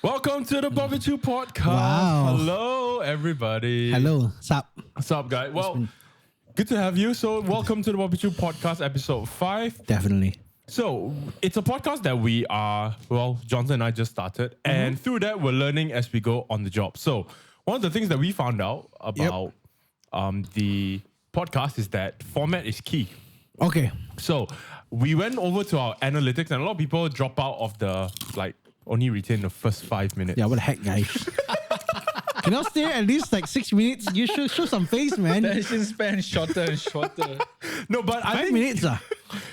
Welcome to the Barbecue Podcast. Wow. Hello, everybody. Hello, sup? What's up, guys? Well, good to have you. So, welcome to the Barbecue Podcast, episode 5. Definitely. So, it's a podcast that we are, Johnson and I just started. And through that, we're learning as we go on the job. So, one of the things that we found out about the podcast is that format is key. Okay. So, we went over to our analytics, and a lot of people drop out of the, only retain the first 5 minutes. Yeah, what the heck, guys? Can I stay at least 6 minutes? You should show some face, man. Attention span shorter and shorter. No, but I 5 think... minutes,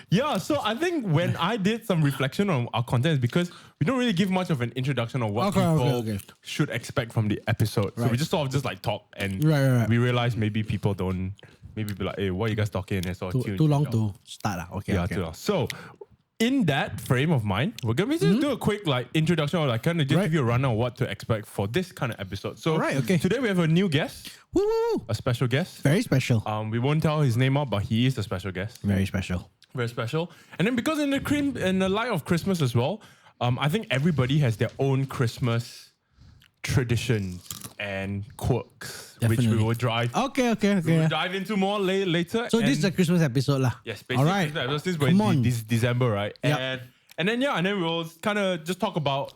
Yeah, so I think when I did some reflection on our content, it's because we don't really give much of an introduction of what people should expect from the episode. So we just sort of talk, and we realize maybe people don't, maybe be like, hey, what are you guys talking? And sort of too long to start. Okay. Yeah, too long. So in that frame of mind, we're going to just do a quick introduction or kind of just give you a rundown of what to expect for this kind of episode. So today we have a new guest. Woo! A special guest. Very special. We won't tell his name out, but he is a special guest. Very special. Very special. And then because in the light of Christmas as well, I think everybody has their own Christmas traditions and quirks, which we will drive. Okay. We will dive into more later. So this is a Christmas episode, lah. Yes, basically. All right. This is December, right? Yep. And then we'll kind of just talk about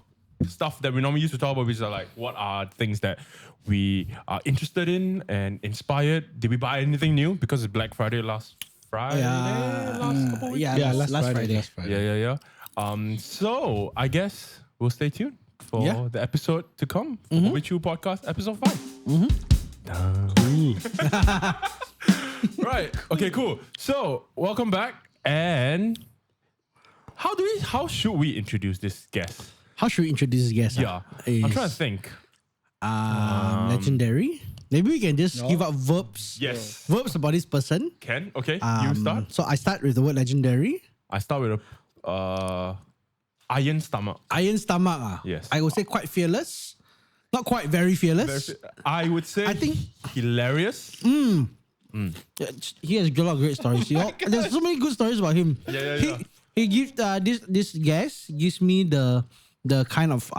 stuff that we normally used to talk about, which are what are things that we are interested in and inspired. Did we buy anything new? Because it's Black Friday last Friday. Last couple weeks? Last Friday. Yeah. So I guess we'll stay tuned for the episode to come for Barbecue Podcast episode 5. Right. Okay, cool. So welcome back. And how should we introduce this guest? How should we introduce this guest? Yeah. I'm trying to think. Legendary. Maybe we can just give out verbs. Yes. Verbs about this person. Can? Okay. You start. So I start with the word legendary. I start with a iron stomach. Iron stomach. Yes. I would say quite fearless. Not quite very fearless. I would say I think hilarious. He has a lot of great stories. There's so many good stories about him. Yeah. He gives this guest gives me the kind of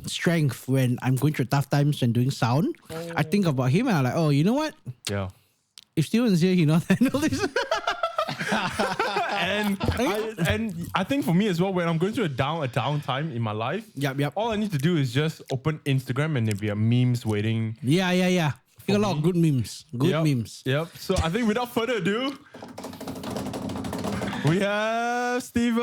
strength when I'm going through tough times and doing sound. I think about him and I'm like, oh, you know what? Yeah. If Steven's here, he knows handle this. and I think for me as well, when I'm going through a down time in my life, Yep. all I need to do is just open Instagram and there'll be a memes waiting. Yeah. A lot of good memes. Memes. Yep. So I think without further ado, we have Steven.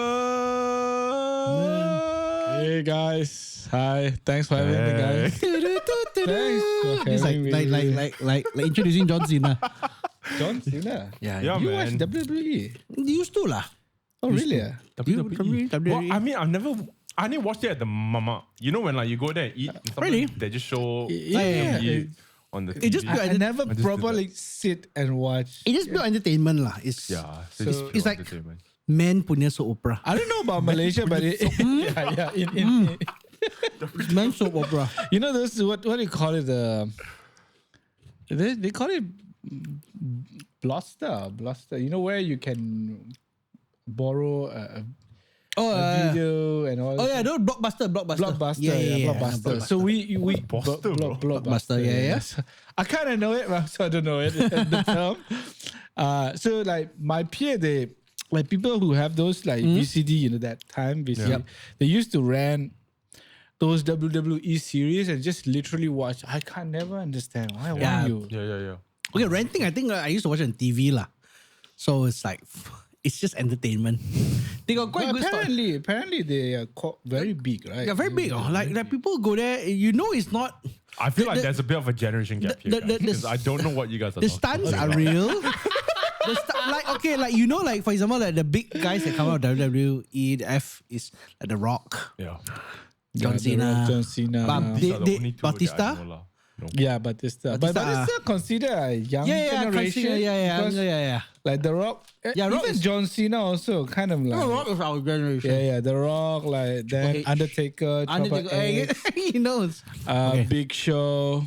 Hey guys, hi. Thanks for having me, guys. Thanks. It's like introducing John Cena. John Cena. Yeah, You man. watch WWE? Used to lah. Oh, really? WWE. Well, I mean, I only watched it at the mama. You know when you go there and eat, and Really? they just show Yeah. on the TV. It just I never just do properly sit and watch. It's just pure entertainment lah. It's it's like man punya soap opera. I don't know about Malaysia, but It's man soap opera. you know those what do you call it? They call it bluster. You know where you can borrow a video and all. Oh yeah, no, blockbuster. Blockbuster. Yeah. Blockbuster. So we Blockbuster. Yeah. I kind of know it, but so I don't know it. The term. So my peer, they people who have those VCD, that time VCD, they used to rent those WWE series and just literally watch. I can't never understand why you. Yeah. Okay, renting. I think I used to watch it on TV lah. So it's it's just entertainment. They got quite good stuff. Apparently they are very big, right? They're very big. Like people go there. It's not. I feel like there's a bit of a generation gap here, guys, because I don't know what you guys are The talking stunts about. are real. For example, the big guys that come out of WWE, the F is The Rock, Yeah. John Cena, These are the only two that I Batista. know lah. No. Yeah, Batista. But Batista considered a young generation. Yeah. Like The Rock. Rock even is- John Cena also kind of like. The Rock is our generation. Yeah, The Rock, then H. Undertaker, Triple H, He knows. Big Show.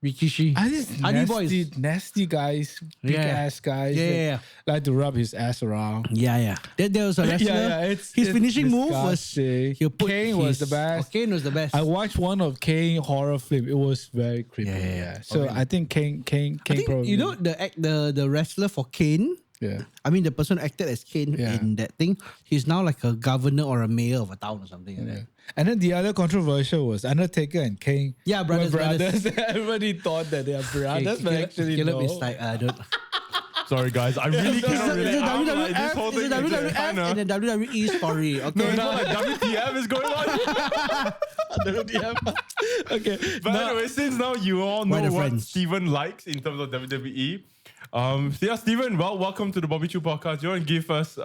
Rikishi. These Hardy Boys. nasty guys, big ass guys. Yeah. Like to rub his ass around. Yeah. There was a wrestler. His finishing move was he'll put Kane was the best. Kane was the best. I watched one of Kane horror film. It was very creepy. Yeah. So I think Kane I think, probably. you know the wrestler for Kane. Yeah. I mean the person who acted as Kane in that thing. He's now like a governor or a mayor of a town or something like that. And then the other controversial was Undertaker and Kane. Yeah, were brothers. Everybody thought that they are brothers, but actually Caleb no. is like don't. Sorry guys, I really cannot relate. I'm like, this whole thing It's a is just WWF kinda- and a WWE story. Okay. No, like WTF is going on. Okay. But anyway, since now you all know We're the what friends. Steven likes in terms of WWE, Steven, welcome to the Bobby Chu podcast. You want to give us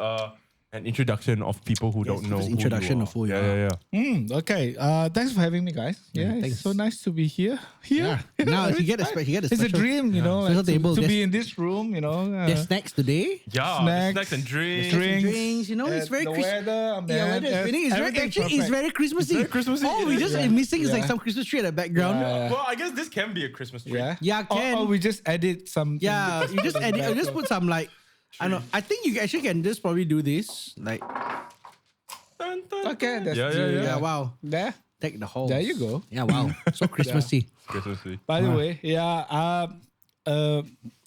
an introduction of people who don't know introduction of who you are. Okay. Thanks for having me, guys. Yeah, it's thanks. so nice to be here. Now it's he get a fine. special. It's a dream, you know, Special like, table. to There's- be in this room, you know. There's snacks today. Yeah, Snacks, and drinks. Drinks, you know, it's very the Christmas. weather, man. Yeah, weather is winning. It's very, Everything actually, it's perfect. very Christmassy. very Christmassy. All we just missing is like some Christmas tree at the background. Yeah. Well, I guess this can be a Christmas tree. Yeah. Yeah, can. Or we just edit some. Yeah, you just edit. You just put some like. I know. I think you actually can just probably do this. Like, Dun, dun, Okay, dun. that's yeah, wow. There. Take the whole. There you go. Yeah, wow. So Christmassy. Christmas tree. By the way,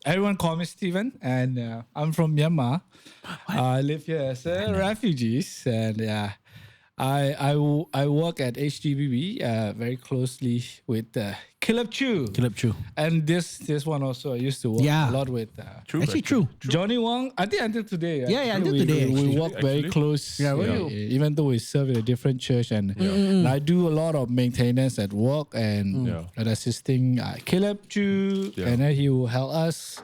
everyone call me Steven, and I'm from Myanmar. I live here as a refugees, and I work at HDBB very closely with Caleb Chu. Caleb Chu. And this one also I used to work Yeah. a lot with True, Actually, true. Johnny Wong. I think until today. Yeah, until we, today, We actually. work very Actually. close. Yeah, Even though we serve in a different church, and I do a lot of maintenance at work and assisting Caleb Chu, and then he will help us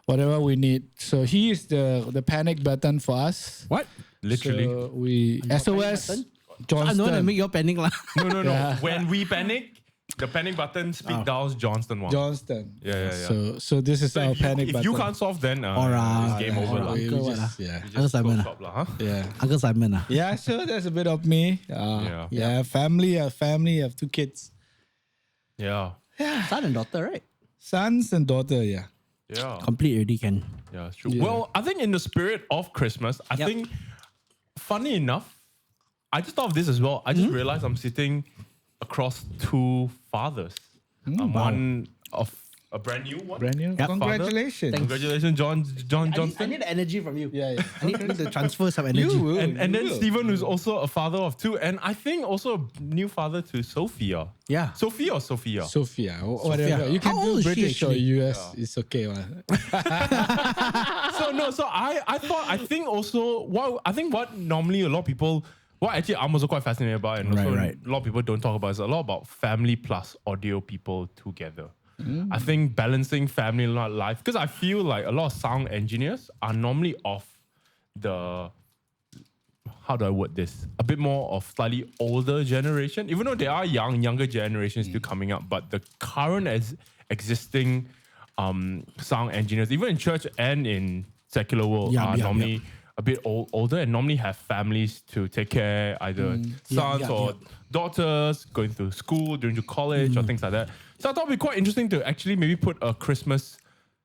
whatever we need. So he is the panic button for us. What? Literally. So we SOS button? I Johnston. know that make your panic lah. No. Yeah. When we panic, the panic button speed dials Johnston one. Johnston. Yeah. So this is So our if you, panic if button. you can't solve, then Alright. it's game over. Alright. lah. we Uncle what, just, yeah. Uncle Simon. Go stop lah, huh? Yeah. Uncle Simon. Yeah, so that's a bit of me. Family, a family of 2 kids. Yeah. Son and daughter, right? Sons and daughter, yeah. Yeah. Complete already can. Yeah, it's true. Well, I think in the spirit of Christmas, I Yep. think, funny enough, I just thought of this as well. I just realized I'm sitting across 2 fathers. One of a brand new one. Brand new. Yep. Congratulations. Congratulations, John I Johnston. need the energy from you. Yeah. I need to transfer some energy. You will. And then you will. Stephen, who's also a father of 2, and I think also a new father to Sophia. Yeah. Sophia or Sophia? Sophia, whatever. You can How old do is she British or actually? US. It's okay. Man. So I think also what normally a lot of people, what actually I'm also quite fascinated about, and also Right. a lot of people don't talk about, is a lot about family plus audio people together. I think balancing family life, because I feel like a lot of sound engineers are normally of the, how do I word this? A bit more of slightly older generation, even though there are younger generations still coming up, but the current existing sound engineers, even in church and in secular world, are normally a bit older and normally have families to take care, either sons or daughters going through school, going to college or things like that. So I thought it'd be quite interesting to actually maybe put a Christmas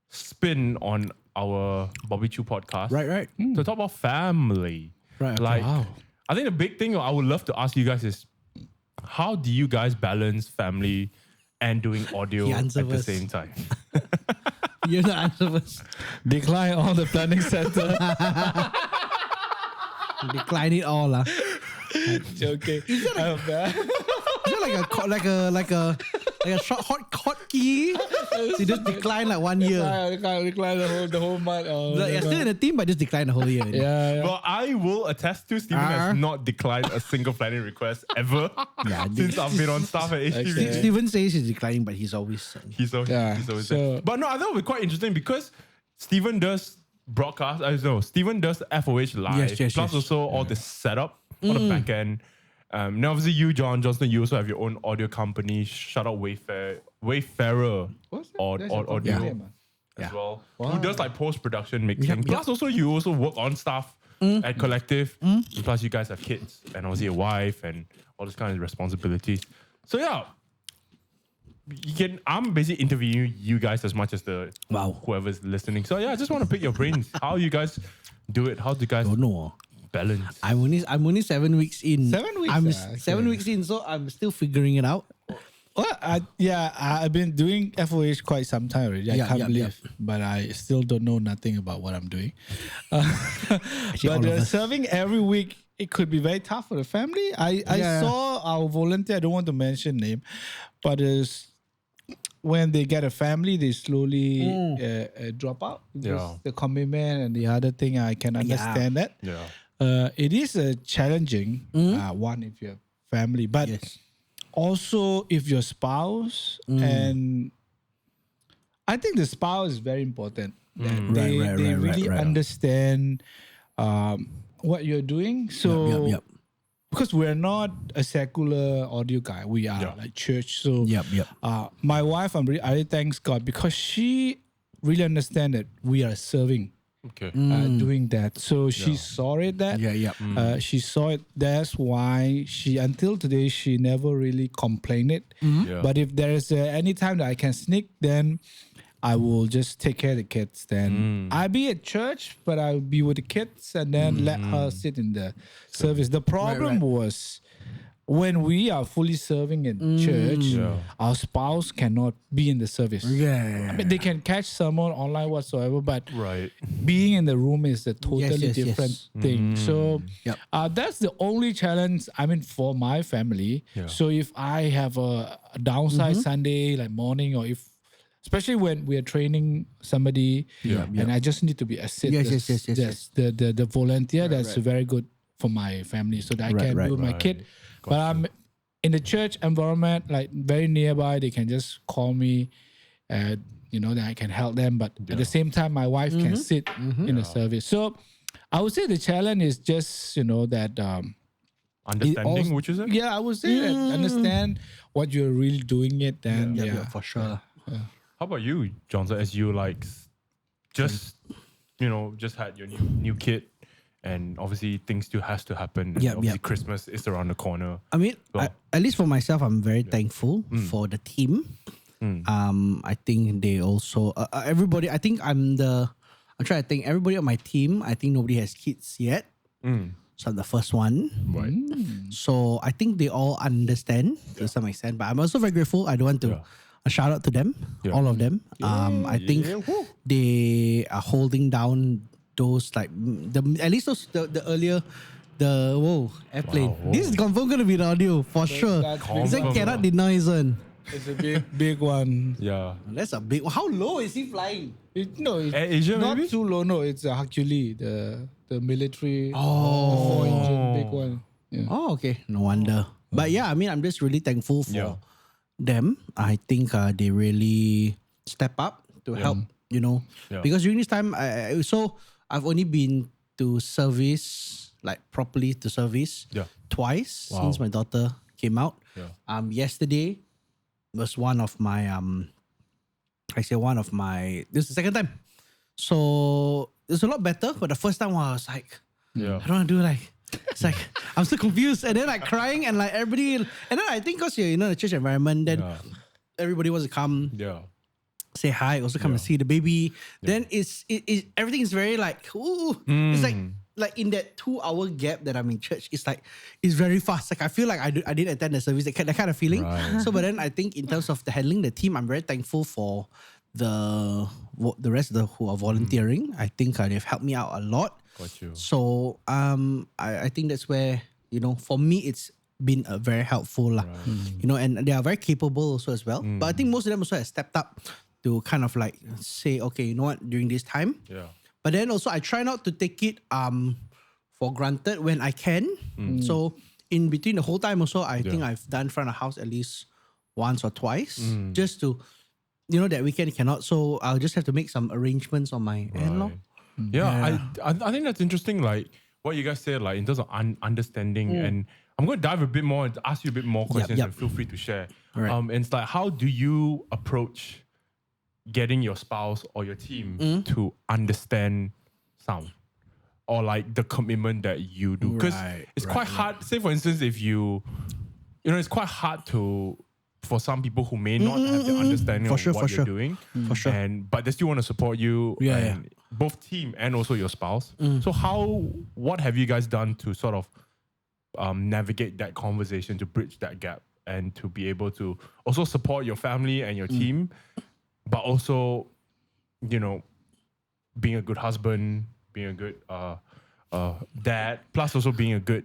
spin on our Bobby Chu podcast. Right. To talk about family. Right, okay. Like, Wow. I think the big thing I would love to ask you guys is, how do you guys balance family and doing audio He at answer the first. same time? You're the answer first. Decline all the planning center. Decline it all lah. Okay. Is it like a short hot key? So you just decline like 1 year. Decline the whole month. Like, you're still in the team, but just decline the whole year. Yeah. Well, I will attest to Steven has not declined a single planning request ever since I've been on staff at HTV. Okay. Steven says he's declining, but he's always. He's always there. So- But no, I thought it would be quite interesting because Steven does broadcast. I know Steven does FOH live. Yes, plus also all the setup on the back end. Now obviously you, Johnston, you also have your own audio company. Shout out Wayfarer What's that? or That's your audio company name, as well. Wow. Who does like post-production mixing. Yep. Plus also you also work on stuff at Collective. And plus you guys have kids and obviously a wife and all this kind of responsibilities. So yeah. I'm basically interviewing you guys as much as the whoever's listening. So yeah, I just want to pick your brains. How you guys do it? How do you guys balance? I'm only 7 weeks in. 7 weeks. I'm 7 weeks in, so I'm still figuring it out. Well, I've been doing FOH quite some time already. I can't believe, but I still don't know nothing about what I'm doing. But serving every week, it could be very tough for the family. I saw our volunteer. I don't want to mention name, but when they get a family, they slowly drop out. The commitment and the other thing, I can understand that. Yeah. It is a challenging one if you have family, but also if your spouse and I think the spouse is very important. That they really understand what you're doing. So because we're not a secular audio guy, we are like church. So my wife, I really thanks God because she really understands that we are serving. Doing that. So she saw it that. She saw it. That's why she, until today, she never really complained it. But if there is any time that I can sneak, then I will just take care of the kids. Then I'll be at church, but I'll be with the kids and then let her sit in the service. The problem was when we are fully serving in church, our spouse cannot be in the service. I mean, they can catch someone online whatsoever, but being in the room is a totally different thing. So that's the only challenge, I mean, for my family. So if I have a downside Sunday, like morning, or if, especially when we are training somebody and I just need to be a the volunteer, that's very good for my family so that I can be with my kid. But I'm in the church environment, like very nearby. They can just call me, then I can help them. But at the same time, my wife can sit in the service. So I would say the challenge is just, that... understanding, would you say? Yeah, I would say that. Understand what you're really doing it. Then, for sure. How about you, Johnson, as you just had your new kid? And obviously, things still has to happen. Obviously, Christmas is around the corner. I mean, at least for myself, I'm very thankful for the team. I think they also everybody. I think I'm trying to think. Everybody on my team, I think nobody has kids yet. So I'm the first one. Right. So I think they all understand to some extent. But I'm also very grateful. I don't want to. A shout out to them, all of them. I think they are holding down those at least those the earlier airplane. This is confirmed gonna be the audio for sure. Is that cannot deny one? It's a big one. Yeah. That's a big one. How low is he flying? It's Asia, not maybe? too low. No, it's a Hercules, the military 4-engine big one. Yeah. Oh, okay. No wonder. But yeah, I mean, I'm just really thankful for them. I think they really step up to help, because during this time, I've only been to service, properly to service twice since my daughter came out. Yesterday was one of my, this is the second time. So it's a lot better, but the first time I was like, I don't want to do it's like, I'm so confused. And then crying and everybody, and then I think because you're in the church environment, then everybody wants to come. Say hi, also come and see the baby. Then it's everything is very it's like in that 2-hour gap that I'm in church, it's very fast. I feel like I didn't attend the service, that kind of feeling. Right. So, but then I think in terms of the handling the team, I'm very thankful for the rest of who are volunteering. I think they've helped me out a lot. Got you. So I think that's where for me it's been very helpful lah. And they are very capable also as well. But I think most of them also have stepped up to kind of say, okay, you know what, during this time. But then also I try not to take it for granted when I can. So in between the whole time also, I think I've done front of house at least once or twice, just to, that weekend cannot. So I'll just have to make some arrangements on my end. I think that's interesting. What you guys said, in terms of understanding, and I'm going to dive a bit more and ask you a bit more questions, and feel free to share. Right. And it's how do you approach getting your spouse or your team to understand sound or the commitment that you do? Because it's quite hard. Say for instance, if it's quite hard for some people who may not have the understanding of what you're doing. For sure. But they still want to support you. Yeah, Both team and also your spouse. So what have you guys done to sort of navigate that conversation, to bridge that gap, and to be able to also support your family and your team, but also, being a good husband, being a good dad, plus also being a good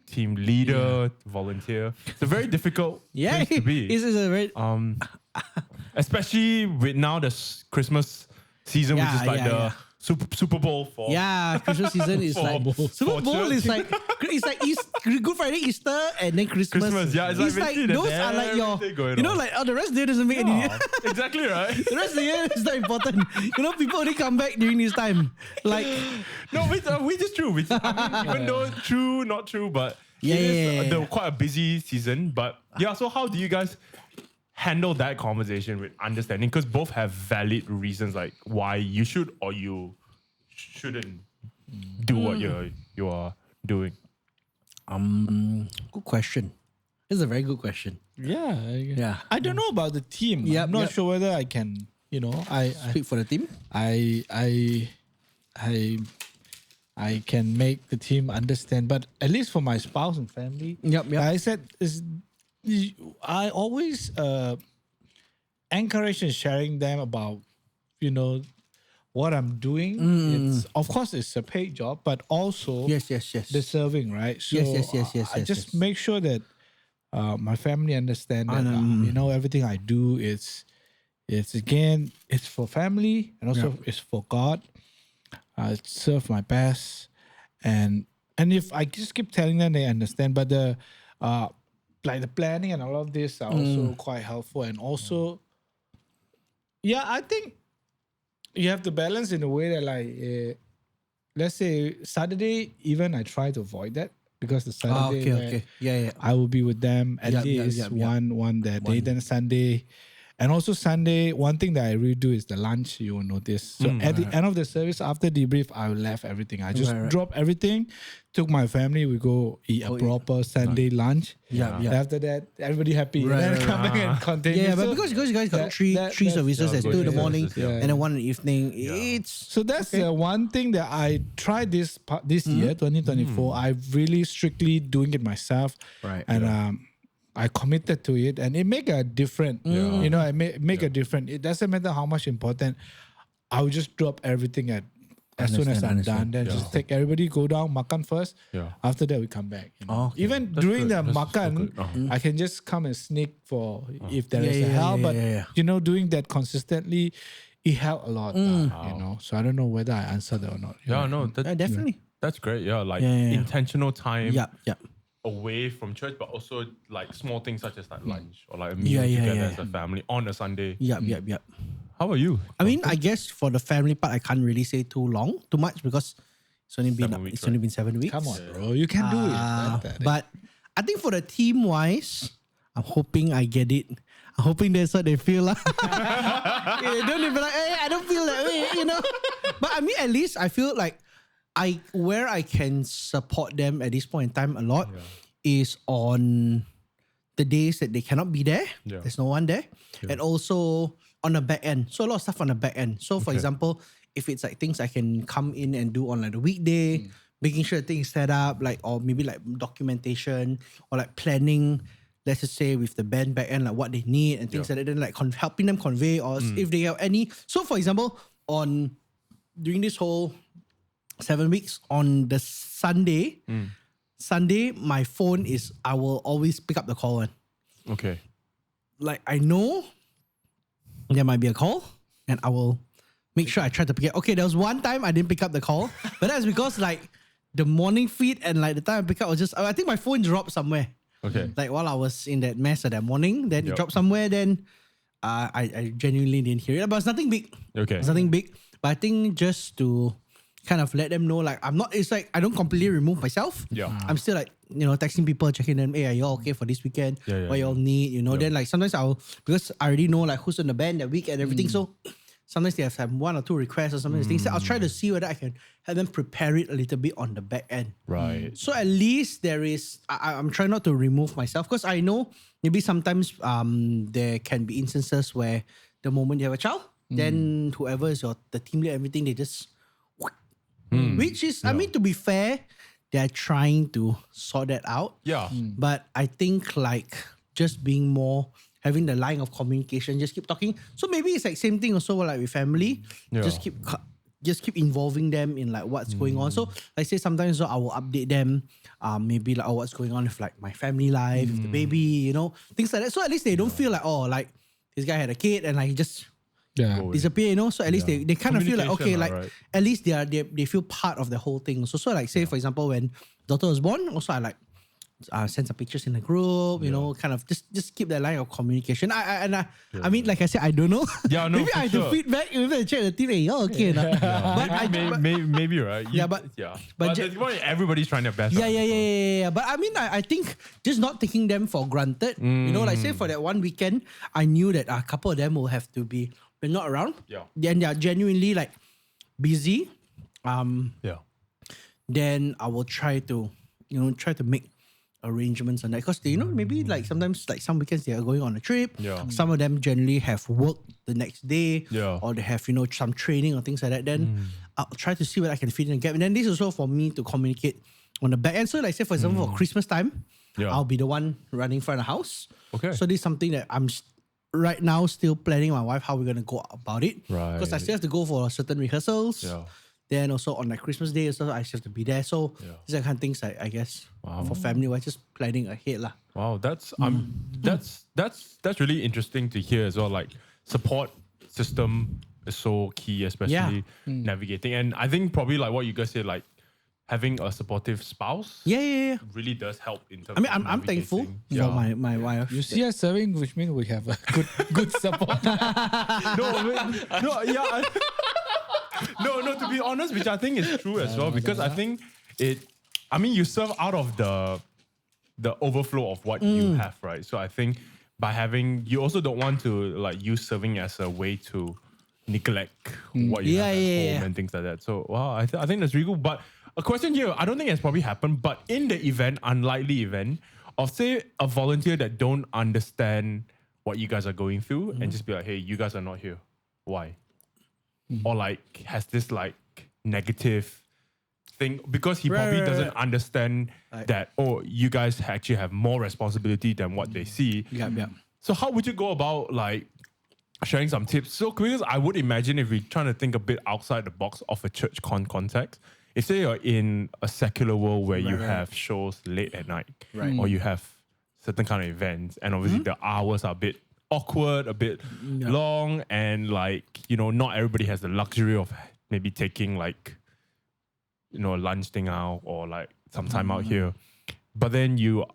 team leader, volunteer. It's a very difficult place to be. This is a very especially with now the Christmas season, which is like the Super Bowl for Christmas season is like Super Bowl is like it's like Good Friday, Easter, and then Christmas. It's like those are like your like the rest of the year doesn't make any exactly right. The rest of the year is not important. People only come back during this time. Like which is true. Which, even though true, not true, but it is quite a busy season. But so how do you guys handle that conversation with understanding? Because both have valid reasons like why you should or you shouldn't do what you are doing. Good question. This is a very good question. Yeah. I don't know about the team. I'm not sure whether I can, I speak for the team. I can make the team understand, but at least for my spouse and family, like I said, I always encourage and sharing them about, what I'm doing. It's of course it's a paid job, but also the serving, right? So I just make sure that my family understand that everything I do it's for family and also it's for God. I serve my best, and if I just keep telling them, they understand. But the like the planning and all of this are also quite helpful, and also I think you have to balance in a way that like let's say Saturday, even I try to avoid that because the Saturday I will be with them at least one that day. Then Sunday. And also Sunday, one thing that I really do is the lunch, you will notice. So at the end of the service, after debrief, I left everything. I just dropped everything, took my family, we go eat a proper Sunday lunch. After that, everybody happy. Then come back and continue. Yeah, but because you guys got three services, there's 2 in the morning and then 1 in the evening. So that's one thing that I tried this year, 2024. I really strictly doing it myself. Right. And I committed to it, and it make a difference. I make a difference. It doesn't matter how much important. I will just drop everything as soon as I'm done. Then just take everybody go down, makan first. After that we come back. Even during the makan, I can just come and sneak for if there is a help. But doing that consistently, it helped a lot. So I don't know whether I answered that or not. Definitely. That's great. Intentional time. Away from church, but also like small things such as like lunch or like a meal together as a family on a Sunday. How about you? I mean, I guess for the family part, I can't really say too much because it's only been only been 7 weeks. Come on, bro, you can do it. But I think for the team wise, I'm hoping I get it. I'm hoping that's what they feel like. Don't be like, hey, I don't feel that way, But I mean, at least I feel like where I can support them at this point in time a lot is on the days that they cannot be there. There's no one there. And also on the back end. So a lot of stuff on the back end. So for example, if it's like things I can come in and do on like the weekday, making sure things set up, like, or maybe like documentation or like planning, let's just say with the band back end, like what they need and things like that, then like helping them convey, or if they have any. So for example, during this whole 7 weeks on the Sunday, my phone is, I will always pick up the call one. Okay. Like I know there might be a call and I will make sure I try to pick it. Okay, there was one time I didn't pick up the call, but that's because like the morning feed and like the time I pick up was just, I think my phone dropped somewhere. Okay. Like while I was in that mess of that morning, then it dropped somewhere, then I genuinely didn't hear it. But it's nothing big. Okay. It's nothing big. But I think just to kind of let them know, like it's like I don't completely remove myself. I'm still like, texting people, checking them, hey, are you all okay for this weekend? What you all need, then like sometimes because I already know like who's on the band that week and everything. So sometimes they have some 1 or 2 requests or something. Things that I'll try to see whether I can help them prepare it a little bit on the back end. Right. So at least there is, I'm trying not to remove myself because I know maybe sometimes there can be instances where the moment you have a child, then whoever is the team lead, everything, they just, which is, I mean, to be fair, they're trying to sort that out. Yeah. But I think like just being more, having the line of communication, just keep talking. So maybe it's like same thing also like with family. Just keep involving them in like what's going on. So like say sometimes I will update them, maybe like what's going on with like my family life, with the baby, you know, things like that. So at least they don't feel like, oh, like this guy had a kid and like he just disappear, you know. So at least they kind of feel like, okay, like at least they feel part of the whole thing. So like say for example when daughter was born, also I like send some pictures in the group, you know, kind of just keep that line of communication. I mean, like I said, I don't know. Yeah, no, maybe I have to feedback. Maybe I check the team. Hey, okay, but maybe right. But everybody's trying their best. Yeah. But I mean, I think just not taking them for granted. You know, like say for that one weekend, I knew that a couple of them will have to be when not around. Then they are genuinely like busy. Then I will try to make arrangements on that because you know maybe like sometimes like some weekends they are going on a trip. Some of them generally have work the next day, or they have some training or things like that. Then I'll try to see what I can fit in a gap. And then this is also for me to communicate on the back end. So like say for example for Christmas time, I'll be the one running front of the house. Okay. So this is something that I'm right now still planning with my wife how we're gonna go about it. Right. Because I still have to go for certain rehearsals. Then also on like Christmas Day, so I still have to be there. So these are kind of things I guess for family, we're just planning ahead lah. Wow, that's really interesting to hear as well. Like support system is so key, especially navigating. And I think probably like what you guys said, like having a supportive spouse, really does help in terms. I mean, I'm thankful for my wife. You see us serving, which means we have a good support. No, to be honest, which I think is true as well, because I think you serve out of the overflow of what you have, right? So I think by having, you also don't want to like use serving as a way to neglect what you have at home and things like that. So wow, I think that's really cool. But a question here, I don't think it's probably happened, but in the event, unlikely event of say a volunteer that don't understand what you guys are going through and just be like, hey, you guys are not here. Why? Or like has this like negative thing because he probably doesn't understand that, oh, you guys actually have more responsibility than what they see. So how would you go about like sharing some tips? So because I would imagine if we're trying to think a bit outside the box of a church context, if say you're in a secular world where you have shows late at night, or you have certain kind of events, and obviously the hours are a bit awkward, a bit long, and like, not everybody has the luxury of maybe taking like, a lunch thing out or like some time out here. But then you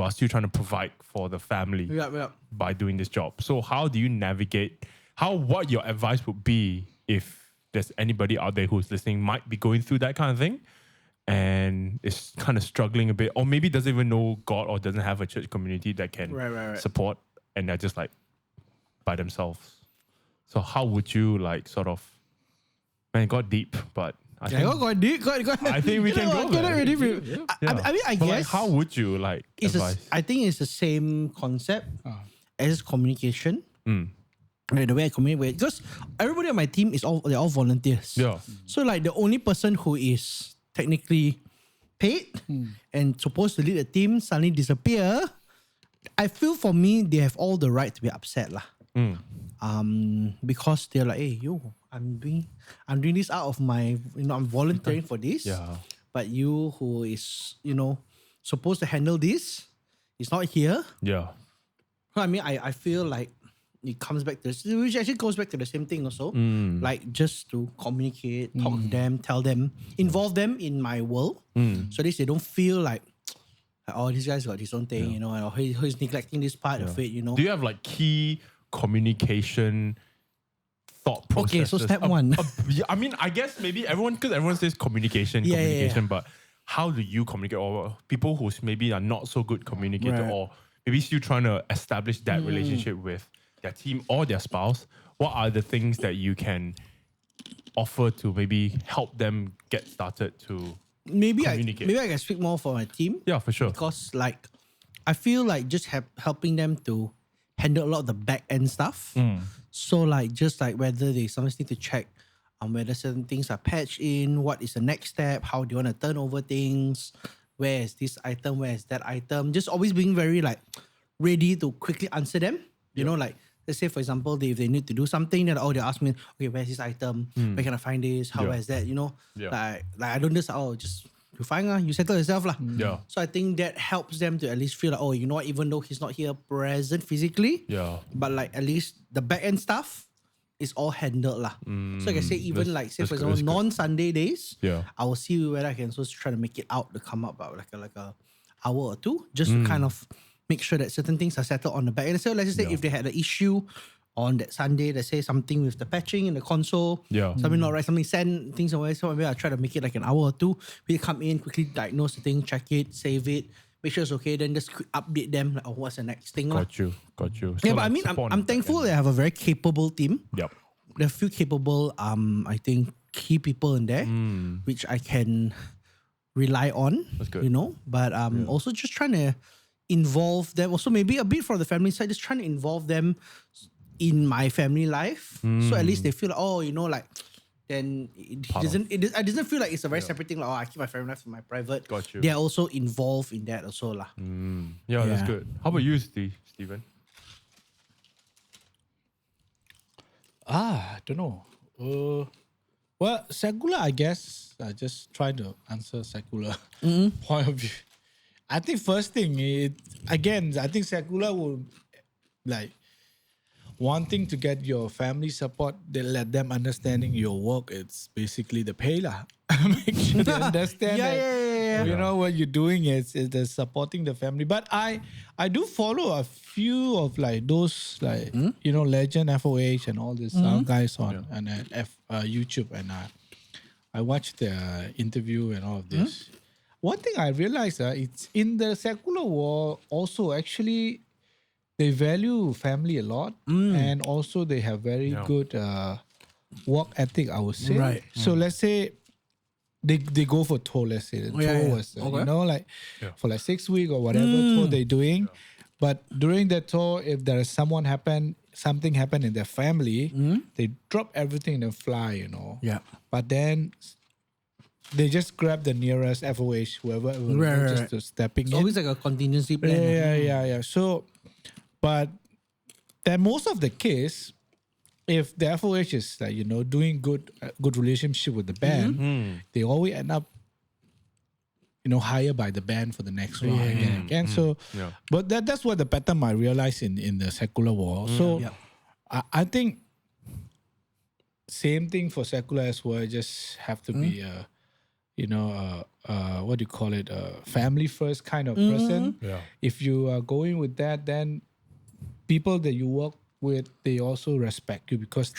are still trying to provide for the family by doing this job. So how do you navigate, what your advice would be if there's anybody out there who's listening might be going through that kind of thing and is kind of struggling a bit, or maybe doesn't even know God or doesn't have a church community that can support, and they're just like by themselves. So how would you like sort of, man, it got deep, but I think we can go there. I mean, I guess like, how would you like advise? I think it's the same concept as communication. Right, the way I communicate, because everybody on my team they're all volunteers. So like the only person who is technically paid and supposed to lead the team suddenly disappear, I feel for me they have all the right to be upset lah. Because they're like, hey, I'm doing this out of my, I'm volunteering for this. But you who is, supposed to handle this is not here. I mean, I feel like it comes back to this, which actually goes back to the same thing also. Like just to communicate, talk to them, tell them, involve them in my world. So at least they don't feel like, oh, this guy's got his own thing, or he's neglecting this part of it, Do you have like key communication thought processes? Okay, so step one. I mean, I guess maybe because everyone says communication, but how do you communicate? Or people who maybe are not so good communicator, or maybe still trying to establish that relationship with their team or their spouse, what are the things that you can offer to maybe help them get started to communicate? Maybe I can speak more for my team. Yeah, for sure. Because like I feel like just helping them to handle a lot of the back end stuff. So like just like whether they sometimes need to check whether certain things are patched in, what is the next step, how do you want to turn over things, where is this item, where is that item. Just always being very like ready to quickly answer them. You know, like let's say for example, if they need to do something, then they ask me, okay, where's this item? Where can I find this? How is that? You know, like I don't just you find you settle yourself lah. Yeah. So I think that helps them to at least feel like, oh, you know what, even though he's not here present physically, but like at least the back end stuff is all handled lah. So I can say even like say for example non-Sunday days, I will see whether I can also try to make it out to come up about like a hour or two, just to kind of make sure that certain things are settled on the back end. So let's just say if they had an issue on that Sunday, let's say something with the patching in the console, something not right, something send things away. So maybe I try to make it like an hour or two. We come in, quickly diagnose the thing, check it, save it, make sure it's okay. Then just update them like, oh, what's the next thing? Got you. So yeah, but I mean, I'm thankful they have a very capable team. Yep. There are a few capable, I think, key people in there, which I can rely on. That's good. You know, but also just trying to involve them. Also, maybe a bit from the family side, just trying to involve them in my family life. So at least they feel like, oh, you know, like, then it doesn't feel like it's a very separate thing. Like, oh, I keep my family life in my private. Got you. They're also involved in that also lah. Yeah, that's good. How about you, Steven? I don't know. Well, secular, I guess. I just try to answer secular point of view. I think first thing, I think secular will like wanting to get your family support. They let them understanding your work. It's basically the pay lah. Make sure they understand that you know what you're doing is the supporting the family. But I do follow a few of like those like you know Legend FOH and all these guys on and YouTube, and I watched their interview and all of this. One thing I realized it's in the secular world also actually they value family a lot, and also they have very good work ethic, I would say. Right. So let's say they go for tour, let's say. The tour was, you know, like for like 6 weeks or whatever tour they're doing. But during that tour, if there is something happened in their family, they drop everything and fly, you know. Yeah. But then they just grab the nearest FOH, whoever just to stepping in. It's always like a contingency plan. Yeah. So, but then most of the case, if the FOH is like, you know, doing good relationship with the band, they always end up, you know, hired by the band for the next round again. So, but that's what the pattern I realized in the secular world. So, I think same thing for secular as well. Just have to be you know, what do you call it? Family first kind of person. Yeah. If you are going with that, then people that you work with, they also respect you because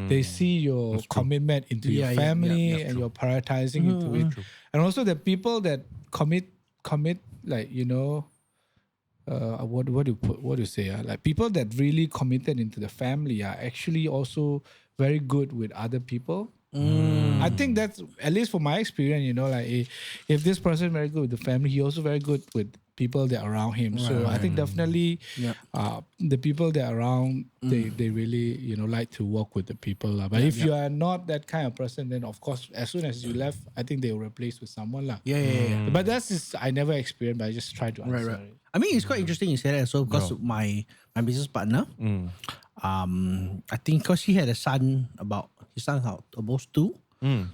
they see your commitment into your family and you're prioritizing into it. And also the people that commit like, you know, what do you say? Like people that really committed into the family are actually also very good with other people. I think that's, at least for my experience, you know, like if this person is very good with the family, he also very good with people that are around him. So I think definitely the people that are around, they really, you know, like to work with the people. But if you are not that kind of person, then of course, as soon as you left, I think they will replace with someone. But that's just, I never experienced, but I just try to answer it. I mean, it's quite interesting you say that. So because my business partner, I think because he had a son his son's almost 2.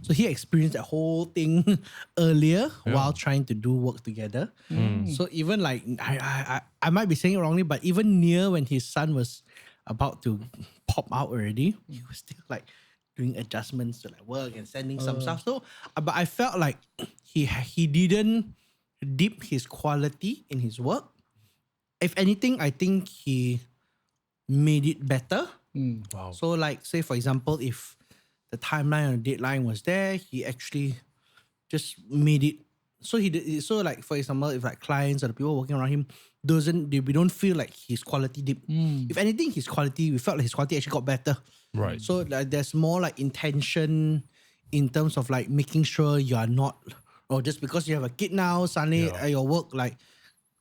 So he experienced that whole thing earlier while trying to do work together. So even like, I might be saying it wrongly, but even near when his son was about to pop out already, he was still like doing adjustments to like work and sending some stuff. So, but I felt like he didn't dip his quality in his work. If anything, I think he made it better. Wow. So like, say for example, if the timeline or deadline was there, he actually just made it so so like for example, if like clients or the people working around him we don't feel like his quality dip. If anything, we felt like his quality actually got better. Right. So like, there's more like intention in terms of like making sure you are not, or just because you have a kid now, suddenly your work like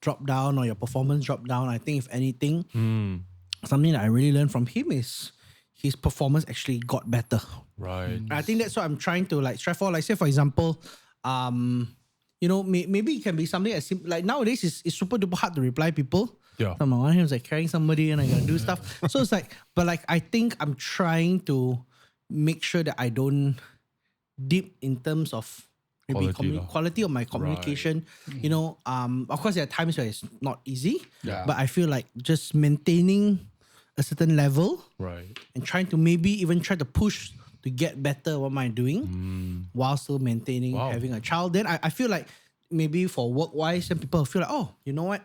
drop down or your performance drop down. I think if anything, something that I really learned from him is his performance actually got better. Right. And I think that's what I'm trying to like strive for. Like say for example, you know, maybe it can be something as simple like nowadays it's super duper hard to reply people. Yeah. So on one hand, it's like carrying somebody and I gotta do stuff. So it's like, but like I think I'm trying to make sure that I don't dip in terms of maybe quality of my communication. Right. You know, of course there are times where it's not easy. Yeah. But I feel like just maintaining a certain level, right, and trying to maybe even try to push to get better what am I doing while still maintaining having a child. Then I feel like maybe for work-wise, some people feel like, oh, you know what?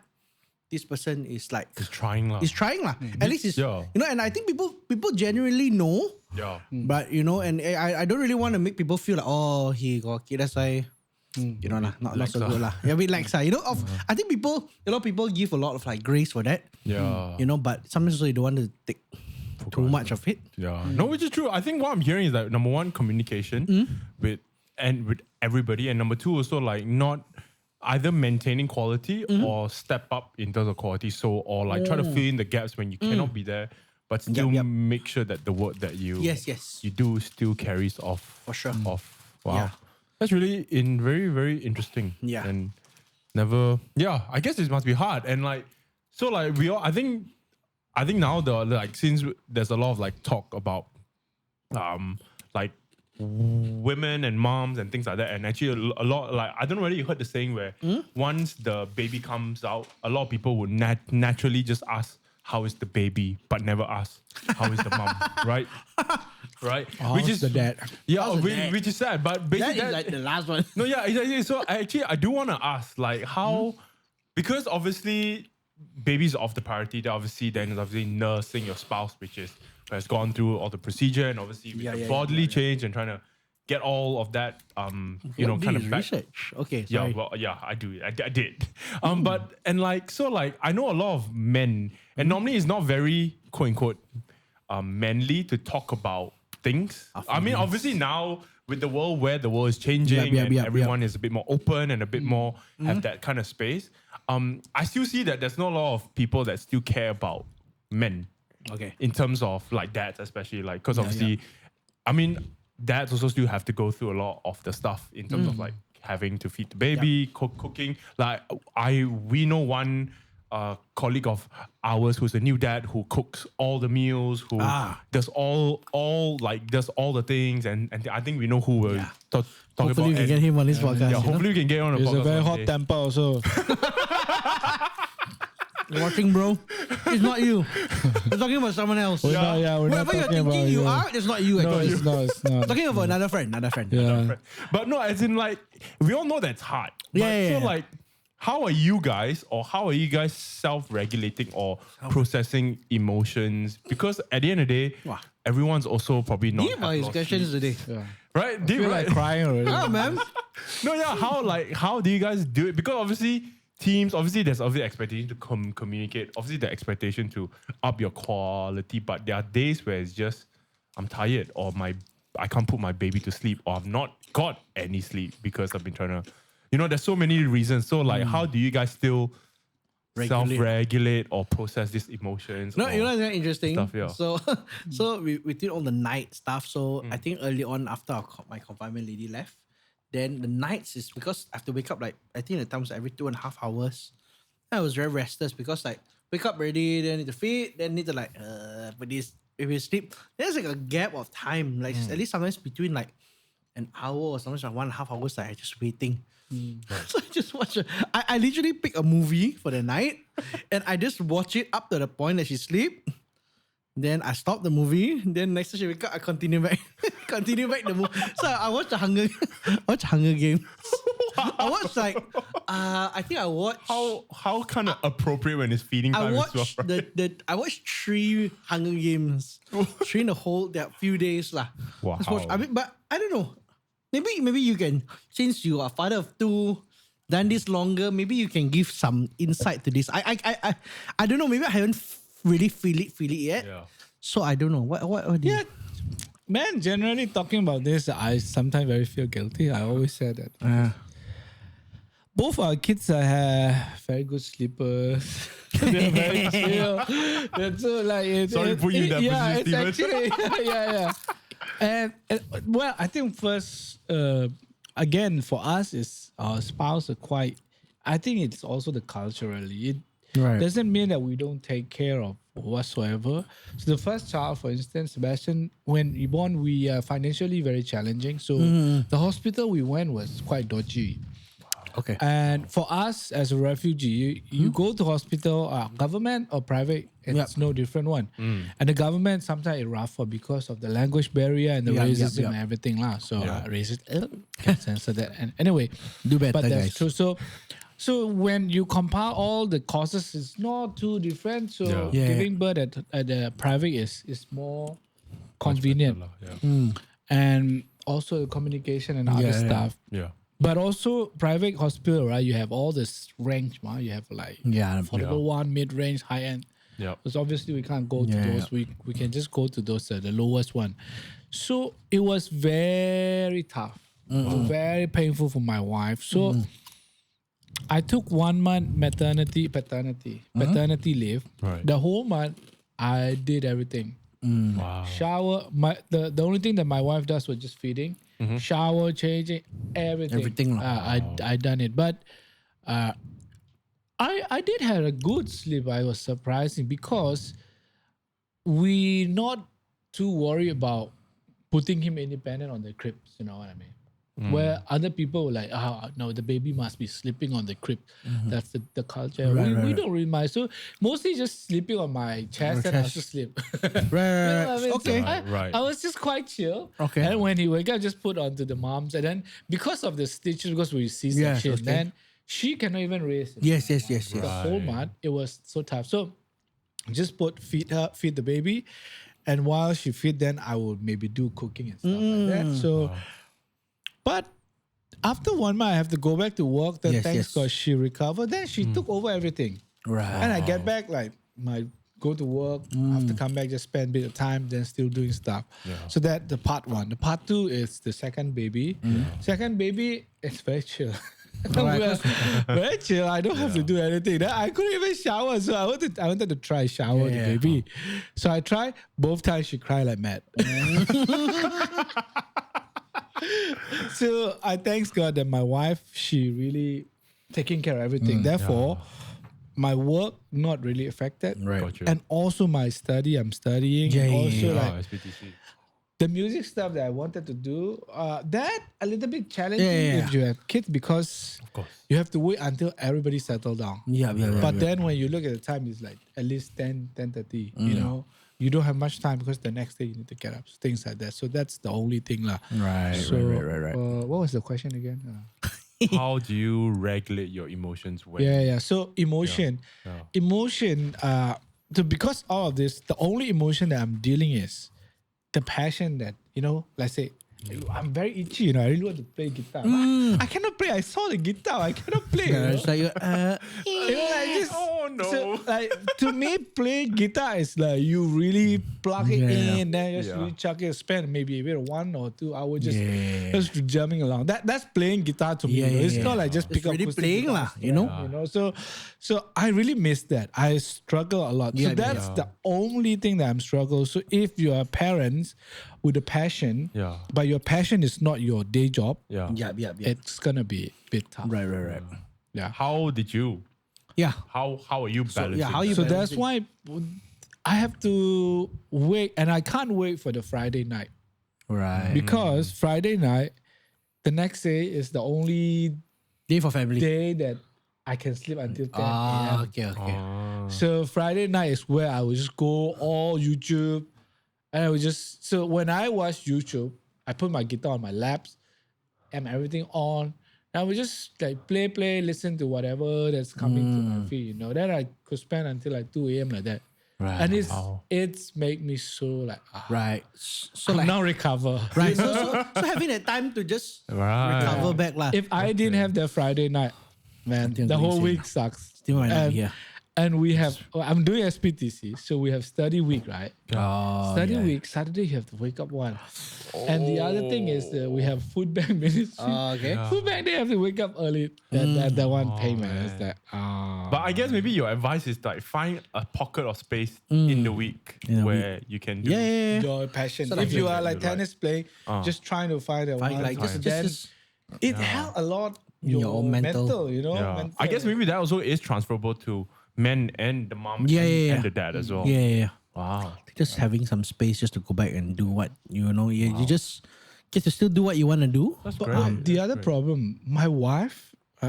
This person is like... He's trying lah. He's trying lah. At least it's... You know, and I think people genuinely know. Yeah. But, you know, and I don't really want to make people feel like, oh, he got kid, that's why... You know, not so good lah. Yeah, a bit lax. You know, I think a lot of people give a lot of like grace for that. Yeah. You know, but sometimes also you don't want to take too much of it. Yeah. No, which is true. I think what I'm hearing is that number one, communication with everybody, and number two, also like not either maintaining quality or step up in terms of quality. So or like try to fill in the gaps when you cannot be there, but still make sure that the work that you you do still carries off. For sure. Wow. Yeah. That's really very, very interesting. Yeah. And I guess it must be hard. And like, so like I think now since there's a lot of like talk about like women and moms and things like that, and actually a lot like, I don't know whether you heard the saying where once the baby comes out, a lot of people would naturally just ask, how is the baby, but never ask, how is the mom, right? Right, which is the dad. Yeah, which is sad. But basically, that is like the last one. No, yeah, exactly. So I do want to ask, like, how, because obviously, babies are of the priority. Then obviously nursing your spouse, which has gone through all the procedure, and obviously with the bodily change and trying to get all of that, you know, kind of back. Research. Okay, sorry. Yeah, well, yeah, I do. I did. But and like so, like I know a lot of men, and normally it's not very quote unquote manly to talk about things. I mean, obviously now with the world where the world is changing and everyone is a bit more open and a bit more have that kind of space. I still see that there's not a lot of people that still care about men. Okay. In terms of like dads, especially like because obviously, I mean, dads also still have to go through a lot of the stuff in terms of like having to feed the baby, cooking. Like we know one colleague of ours who's a new dad who cooks all the meals, who does all the things, and I think we know who we're talking about. Hopefully we can get him on this podcast. Yeah, hopefully we can get on the podcast. He's a very hot temper also. You're watching, bro. It's not you. We're talking about someone else. We're not Whoever you're thinking you are, it's not you. No, it's not. We're talking about another friend. Yeah. But no, as in like, we all know that's hard. Yeah. So like, how are you guys self-regulating or processing emotions? Because at the end of the day, everyone's also probably not. Give his questions today. Yeah. Right? I feel like crying already. Oh, man. No, yeah. How do you guys do it? Because obviously, teams, there's obviously expectation to communicate. Obviously, the expectation to up your quality. But there are days where it's just, I'm tired, or I can't put my baby to sleep, or I've not got any sleep because I've been trying to, you know, there's so many reasons. So like, how do you guys still self-regulate or process these emotions? No, you know, it's very interesting. Stuff, yeah. So we did all the night stuff. So I think early on after my confinement lady left, then the nights is because I have to wake up like, I think the times every 2.5 hours. I was very restless because like, wake up ready, then need to feed, then need to like, but this, if you sleep, there's like a gap of time. Like at least sometimes between like an hour or sometimes like 1.5 hours, like I just waiting. So I just watch I literally pick a movie for the night and I just watch it up to the point that she sleep. Then I stop the movie. Then next time she wake up, I continue back the movie. So I watched Hunger Games. I watched like I think I watched how kind of appropriate when it's feeding time. I watched 3 Hunger Games. 3 in the whole that few days lah. Wow. I mean, but I don't know. Maybe you can, since you are father of 2, done this longer, maybe you can give some insight to this. I don't know. Maybe I haven't really feel it yet. Yeah. So I don't know. What do you? Yeah, man. Generally talking about this, I sometimes very feel guilty. I always say that. Both our kids have very good sleepers. They're very chill. They're so like Sorry to put you in that position, Steven. Actually, yeah. And well, I think first, again, for us, is our spouse are quite. I think it's also the culturally. It doesn't mean that we don't take care of whatsoever. So the first child, for instance, Sebastian, when he born, we are financially very challenging. So the hospital we went was quite dodgy. Okay. And for us as a refugee, you go to hospital, government or private, it's no different one. And the government sometimes it's rougher because of the language barrier and the racism and everything lah. So racist, can censor that. And anyway, do better, but that's guys. true. So when you compare all the causes, it's not too different. So giving birth at the private is more convenient. And also communication and other stuff. Yeah. But also private hospital, right? You have all this range, man. You have like affordable one, mid range, high end. Yeah. Because obviously we can't go to those. We can just go to those the lowest one. So it was very tough, very painful for my wife. So I took 1 month paternity leave. Right. The whole month I did everything. Wow. Shower. The only thing that my wife does was just feeding. Shower, changing, everything. I done it, but I did have a good sleep. I was surprising because we not too worried about putting him independent on the cribs. You know what I mean? Where other people were like, no, the baby must be sleeping on the crib. That's the culture. We don't really mind. So mostly just sleeping on my chest and I was just sleep. Okay. I was just quite chill. Okay. And when he wake up, just put onto the moms. And then because of the stitches, because we see C-section, then she cannot even raise it. Yes. The whole month, it was so tough. So just feed the baby. And while she feed, then I would maybe do cooking and stuff like that. So... But after 1 month, I have to go back to work. Then thanks God she recovered. Then she took over everything. Right. And I get back, like, go to work. After come back, just spend a bit of time, then still doing stuff. Yeah. So that's the part one. The part two is the second baby. Second baby, it's very chill. Very chill. I don't have to do anything. Then I couldn't even shower. So I wanted to try shower the baby. So I tried. Both times she cried like mad. So I thanks God that my wife, she really taking care of everything. Therefore, my work not really affected. Right. Gotcha. And also my study, I'm studying. Also like SPTC. the music stuff that I wanted to do, that a little bit challenging if you have kids because Of course. you have to wait until everybody settle down. But then when you look at the time, it's like at least 10:30. You know, you don't have much time because the next day you need to get up, things like that. So that's the only thing lah. Right. What was the question again? How do you regulate your emotions when? So emotion, so because all of this, the only emotion that I'm dealing is the passion that, you know, let's say, I'm very itchy, you know, I really want to play guitar. I cannot play. I saw the guitar. I cannot play. It's like, you know, like just, so, like, to me, play guitar is like you really plug it in, then just really chuck it, spend maybe a bit of 1 or 2 hours just jamming along. That's playing guitar to me. It's not like just pick up really acoustic playing guitars, you know. You know, so I really miss that. I struggle a lot. So that's the only thing that I'm struggling. So if you are parents with a passion, but your passion is not your day job, it's gonna be a bit tough. Right. Yeah. How did you? Yeah. How are you balancing? So that's why I have to wait, and I can't wait for the Friday night. Right. Because Friday night, the next day is the only Day for family. day that I can sleep until 10 a.m. Okay. So Friday night is where I will just go all YouTube, and I will just, so when I watch YouTube, I put my guitar on my laps and everything on. And I would just like play, listen to whatever that's coming to my feed, you know. Then I could spend until like 2 a.m. like that. Right. And it's made me so like, Right. So I'm like, now recover. right. So having that time to just recover back lah. If I didn't have that Friday night, man. think The I'm going whole insane week sucks. Still might not be here. And we have, I'm doing SPTC, so we have study week, right? Oh, Study yeah. week, Saturday you have to wake up one. And the other thing is we have food bank ministry. Okay. Food bank, they have to wake up early. That one payment is that. But I guess maybe your advice is like find a pocket of space in the week where you can do. Your passion. So if you like are like tennis playing, just trying to find a one. like just then it help a lot your own mental. you know. Yeah. Mental. I guess maybe that also is transferable to men and the mom and the dad as well. Yeah. Wow. Just having some space just to go back and do what you just get to still do what you want to do. That's But great. the other problem, my wife,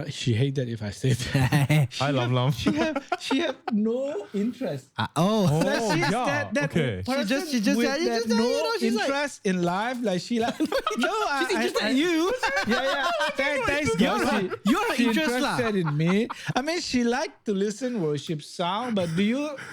she hate that if I say that. Hi, Lam. She have no interest. Oh, She's yeah. Okay. Person She just with yeah, that just, no she's like- interest in life. Like she like no, She's interested in you. Yeah. Thanks You're God. her- you're her She interest lah. interested in me. I mean, she like to listen worship song, but do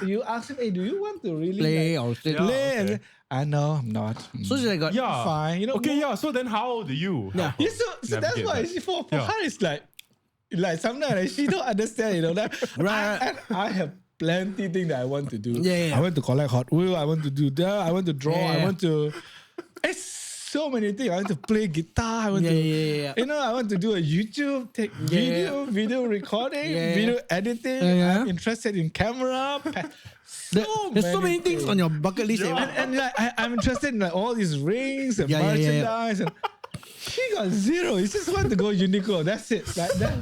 you ask him, hey, do you want to really Play like, or still play? okay. And I know I'm not. So she's like, Yeah. Fine, you know. Okay, yeah. So then how do you? Yeah. Yeah, so that's Navigate why that. for Yeah. her it's like sometimes like, she don't understand, you know that. Right. And I have plenty things that I want to do. Yeah. I want to collect Hot Wheel. I want to do that. I want to draw. Yeah. I want to. It's so many things. I want to play guitar. I want to. Yeah. You know, I want to do a YouTube, take video recording, Yeah. video editing. Yeah. I'm interested in camera. There's so many things on your bucket list. And like I'm interested in like all these rings and Yeah. merchandise and she got zero. You just want to go Uniqlo. That's it. Like that.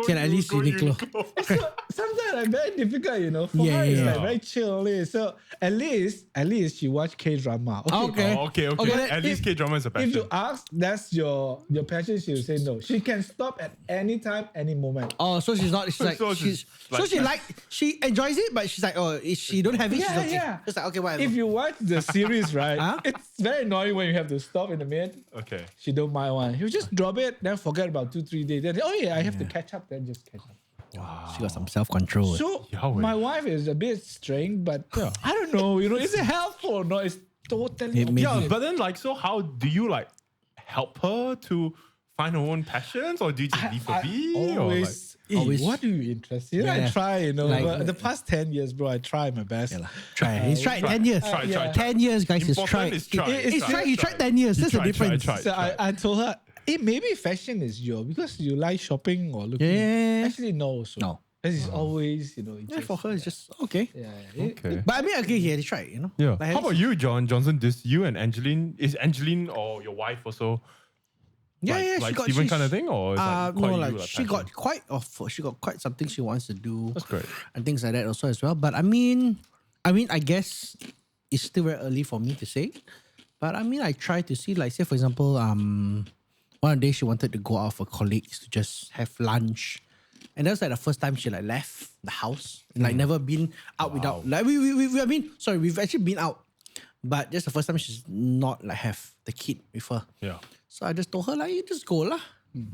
Can at least Uniqlo. So sometimes like very difficult, you know. For Yeah, her, it's yeah. like very chill. So at least she watch K-drama. Okay. Okay. At least K-drama is a passion. If you ask, that's your passion, she will say no. She can stop at any time, any moment. Oh, so she's not. She's like. So she's, she's like- she enjoys it, but she's like, oh, if she don't have it, she's okay. Yeah. It's like okay, whatever. If you watch the series, right, Huh? it's very annoying when you have to stop in the mid. Okay. She don't mind one. You just drop it, then forget about 2-3 days. Then oh yeah, I have to catch up. Then just catch up. she got some self-control. So Yahweh. my wife is a bit strange, but I don't know. You know, is it helpful or not? It's totally It may Yeah, be. but then like, so how do you like help her to find her own passions, or do you just leave her be? Or like, Always- What do you interest? You know, Yeah. I try. You know, Like- but the past 10 years, bro, I try my best. Try. He's tried 10 years. Try. 10 years, guys. He's Important tried. is try. He's tried. He tried 10 years. That's the difference. Try. So I told her, hey, maybe fashion is your because you like shopping or looking. Yeah. Actually, no. So No. It's always, you know. It Yeah, just- for her, it's just okay. Yeah. Okay. But I mean, okay, he had to try, you know? Yeah. Like, How about you, Johnson? This you and Angeline, is Angeline or your wife also? Like Steven kind of thing, or is like quite no, you, like like she passion? got quite something she wants to do. That's great. And things like that also as well. But I mean, I guess it's still very early for me to say. But I mean, I try to see, like, say for example, one day she wanted to go out for colleagues to just have lunch, and that was like the first time she like left the house, like never been out without. Like we've actually been out, but just the first time she's not like have the kid with her. Yeah. So I just told her like, you just go lah.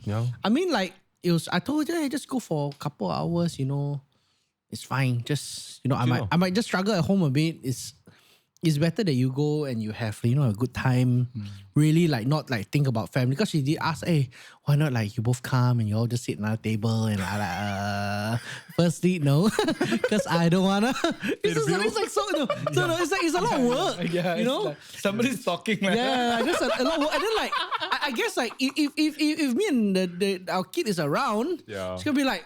Yeah. I mean, like, I told her, hey, just go for a couple hours, you know. It's fine. Just, you know, I might just struggle at home a bit. It's better that you go and you have, you know, a good time. Really, like, not like think about family. Because she did ask, hey, why not like you both come and you all just sit at a table and I like, firstly, no. Because I don't wanna. It's like so, no, it's a lot of work. Yeah, you know? like somebody's talking. Man. Yeah, just a lot of work. And then like, I guess like if me and our kid is around, Yeah. it's gonna be like,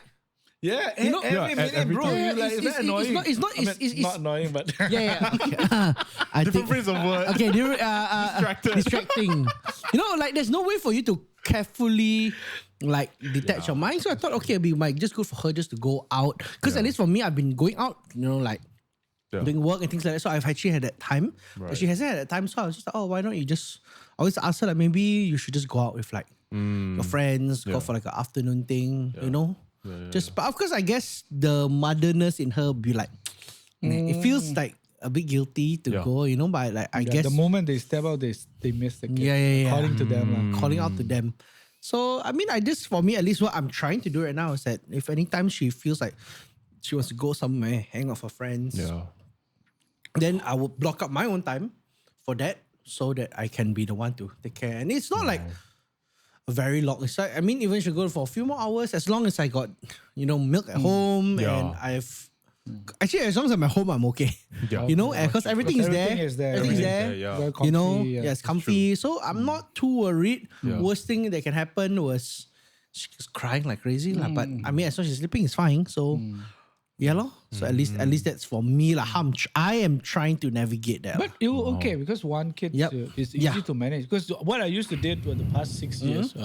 Yeah, You know- every minute, every bro. time. You're like, It's very annoying. not- it's not- I mean, it's- not annoying, but yeah. Okay. I Different think, phrase of word. okay, distracting. You know, like there's no way for you to carefully like detach your mind. So I thought, okay, it'd be like just good for her just to go out. Because at least for me, I've been going out, you know, like doing work and things like that. So I've actually had that time. But she hasn't had that time. So I was just like, oh, why don't you just I always ask her like maybe you should just go out with like your friends, go for like an afternoon thing, you know? Just but of course I guess the motherness in her be like it feels like a bit guilty to go, you know, but like I guess the moment they step out, they miss the kid. Yeah. Calling to them. calling out to them. So I mean, I just for me at least what I'm trying to do right now is that if anytime she feels like she wants to go somewhere, hang out with her friends, then I will block up my own time for that so that I can be the one to take care. And it's not like a very long. It's like, I mean, even if you go for a few more hours, as long as I got, milk at home and I've. Actually, as long as I'm at home, I'm okay. Yeah. Because everything is there. Everything is there. Everything's Everything's there. there, Very comfy, It's comfy. So I'm not too worried. Yeah. Worst thing that can happen was she was crying like crazy. But I mean, as long as she's sleeping, it's fine. So yeah, lor. So at least that's for me. I am trying to navigate that. But you okay because one kid is easy to manage. Because what I used to do for the past 6 years,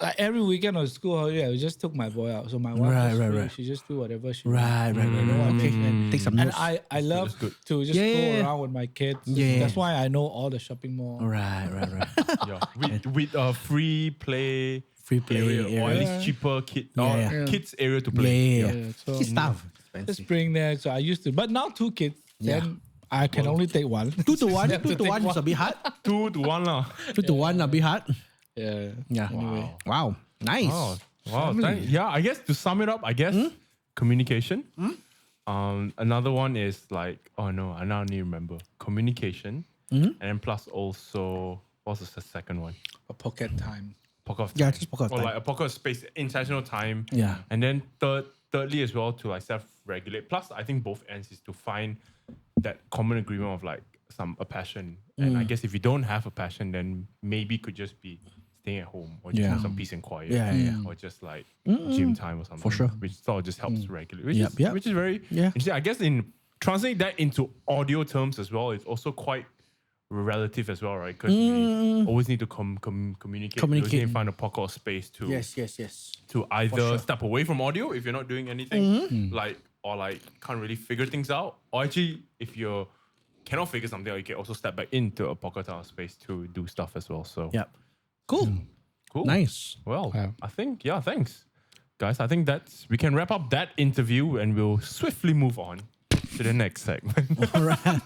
like every weekend of school holiday, I just took my boy out. So my wife, Right. she just do whatever she Right. Okay, take some And notes. I love to just go around with my kids. Yeah. That's why I know all the shopping mall. Right. Yeah. With a free play area. or at least cheaper Yeah. kids area to play. Yeah. So Kids stuff. just bring there. So I used to, but now 2 kids. Then I can only take one. 2 to 1. Have to 2 to take 1 is a bit hard. 2 to 1 lah. 2 to 1 a bit hard. Yeah. Yeah. Wow. Nice. Wow. I guess to sum it up, communication. Another one is like, I now need to remember. Communication. And then plus also, what's the second one? A pocket time. Pocket of time. Yeah, just pocket of Or time. like a pocket of space, intentional time. Yeah. And then thirdly as well to like self-regulate. Plus, I think both ends is to find that common agreement of like a passion. And I guess if you don't have a passion, then maybe it could just be staying at home or just have some peace and quiet. Or just like gym time or something. For sure. Which sort of just helps regulate. Which is very interesting. I guess in translating that into audio terms as well, it's also quite relative as well, right? Because we always need to communicate. We always need to find a pocket of space to Yes. to either step away from audio if you're not doing anything, or can't really figure things out, or actually if you cannot figure something out, you can also step back into a pocket of space to do stuff as well. So Cool. Nice. Well, I think thanks, guys. I think we can wrap up that interview and we'll swiftly move on to the next segment. All right.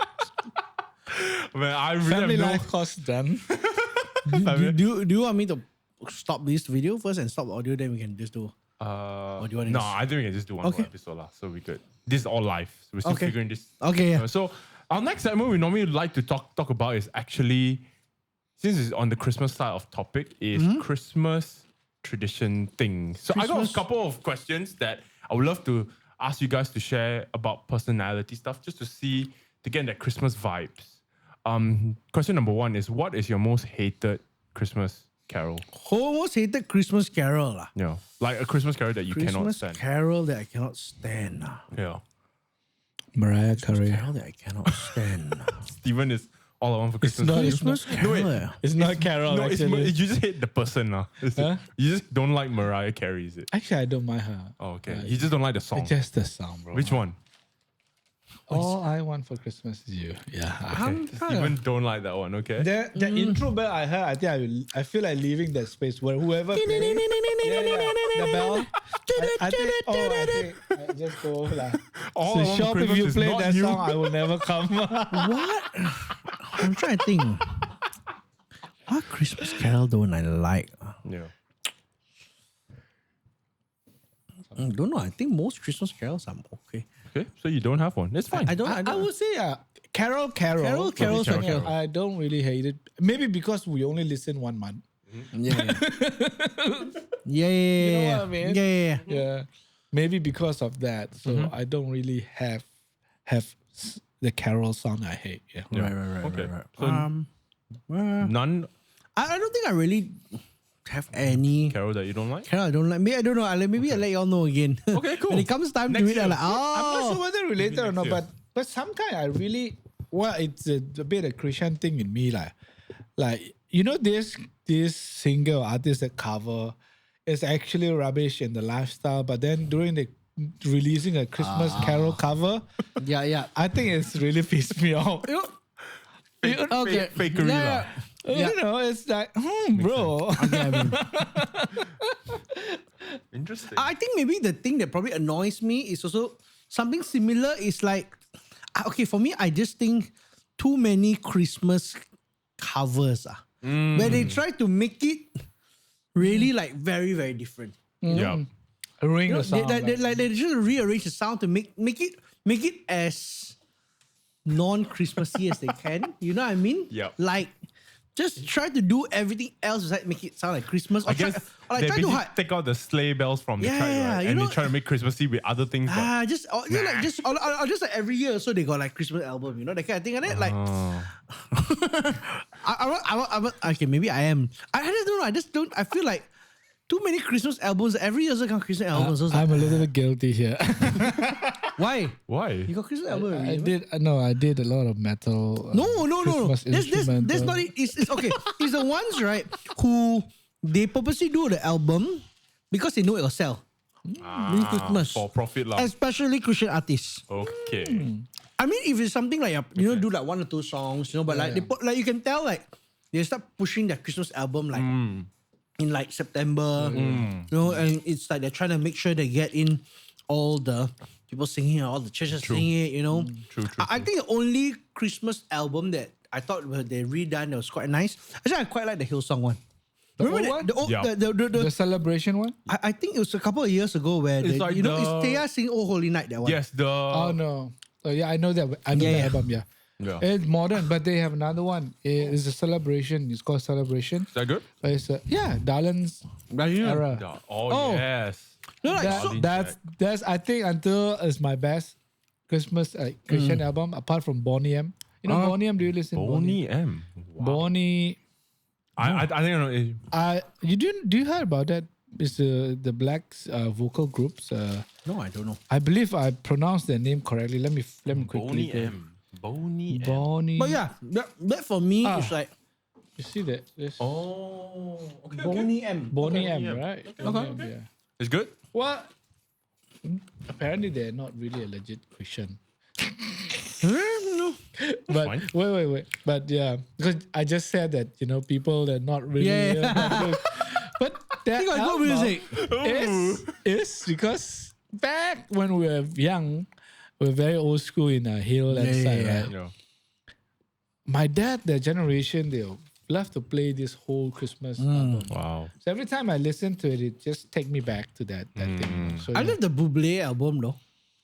Man, I really Family have life course done. Do you want me to stop this video first and stop the audio? Then we can just do. Or do you want to I think we can just do one more episode lah. So we good. This is all live. So we're still figuring this. Okay. Yeah. So our next segment we normally like to talk about is actually, since it's on the Christmas side of topic, is Christmas tradition things. So I got a couple of questions that I would love to ask you guys to share about personality stuff, just to get that Christmas vibes. Question number 1 is, what is your most hated Christmas carol? Most hated Christmas carol lah. Yeah, like a Christmas carol that you cannot Christmas stand. carol that I cannot stand. Yeah, Mariah Carey. Carol that I cannot stand. Steven is all I want for Christmas. Christmas carol. It's not Carol. No, actually. you just hate the person now. You just don't like Mariah Carey, is it? Actually, I don't mind her. Oh, okay. You just don't like the song. It's just the song, bro. Which one? All I want for Christmas is you. Yeah. Okay. Steven don't like that one, okay? The intro bell I heard, I think I feel like leaving that space where whoever plays, the bell. I think I just go like. All So I Want shop for if Christmas you is play not that you. song, I will never come. What? I'm trying to think. What Christmas carol don't I like? Yeah. Don't know. I think most Christmas carols I'm okay. Okay, so you don't have one. It's fine. I would say Carol. Carol. I don't really hate it. Maybe because we only listen 1 month. Yeah. Yeah. You know what I mean? Yeah. Yeah. Maybe because of that. So I don't really have the Carol song I hate. Yeah. Right. Okay. So Well, none I don't think I really have any carol that you don't like? carol I don't like. Maybe I don't know. Maybe I'll let y'all know again. Okay, cool. When it comes time Next to it, I'm year. like, I'm not sure whether related or not, year. but sometimes I really it's a bit a Christian thing in me, like you know this singer artist that cover is actually rubbish in the lifestyle, but then during the releasing a Christmas carol cover, yeah. I think it's really pissed me off. Okay. Fakery lah. You know, it's like, bro. Okay, I mean, Interesting. I think maybe the thing that probably annoys me is also something similar. Is like, okay, for me, I just think too many Christmas covers where they try to make it really like very, very different. Yeah. Ring the song. They just rearrange the sound to make it as non-Christmassy as they can. You know what I mean? Yeah. Like just try to do everything else besides make it sound like Christmas. I guess they try too hard. take out the sleigh bells from the track, right? And they try to make Christmassy with other things. Just like every year, so they got like Christmas album, you know, that kind of thing. And then like, okay, maybe I am. I just don't know. I just don't. I feel like too many Christmas albums. Every year, come Christmas albums. So I'm a little bit guilty here. Why? You got Christmas album? I did a lot of metal. No. That's not it. It's okay. It's the ones, right, who they purposely do the album because they know it will sell. During Christmas. For profit lah. Especially Christian artists. Okay. I mean, if it's something like, do like 1 or 2 songs, but like they put, like you can tell like they start pushing their Christmas album like in like September, and it's like they're trying to make sure they get in all the people singing it, all the churches singing it, True. I think the only Christmas album that I thought they redone that was quite nice. Actually, I quite like the Hillsong one. Remember old that? one? The celebration one? I think it was a couple of years ago where it's like it's Thea singing "Oh Holy Night." That one. Yes, Oh no. Oh yeah, I know that. I know that album. Yeah. It's modern, but they have another one. It's a celebration. It's called Celebration. Is that good? It's Darlin's era. Oh, yes. No, that's I think until is my best Christmas Christian album apart from Boney M. You know Boney M? Do you listen? Boney M. Wow. Boney. I think I know. You didn't? Do you heard about that? It's the black vocal groups. No, I don't know. I believe I pronounced their name correctly. Let me quickly. Boney M. Boney M. Boney. But yeah, that for me is like. You see that? Okay. Boney M. Boney M, right? Okay. Yeah. It's good? Well, apparently they're not really a legit Christian. No. But fine. wait. But yeah, because I just said that people that not really. But that album is because back when we were young, we were very old school in a hill and side, right? Yeah. My dad, their generation, they love to play this whole Christmas album. Wow. So every time I listen to it, it just take me back to that thing. So I love the Bublé album though.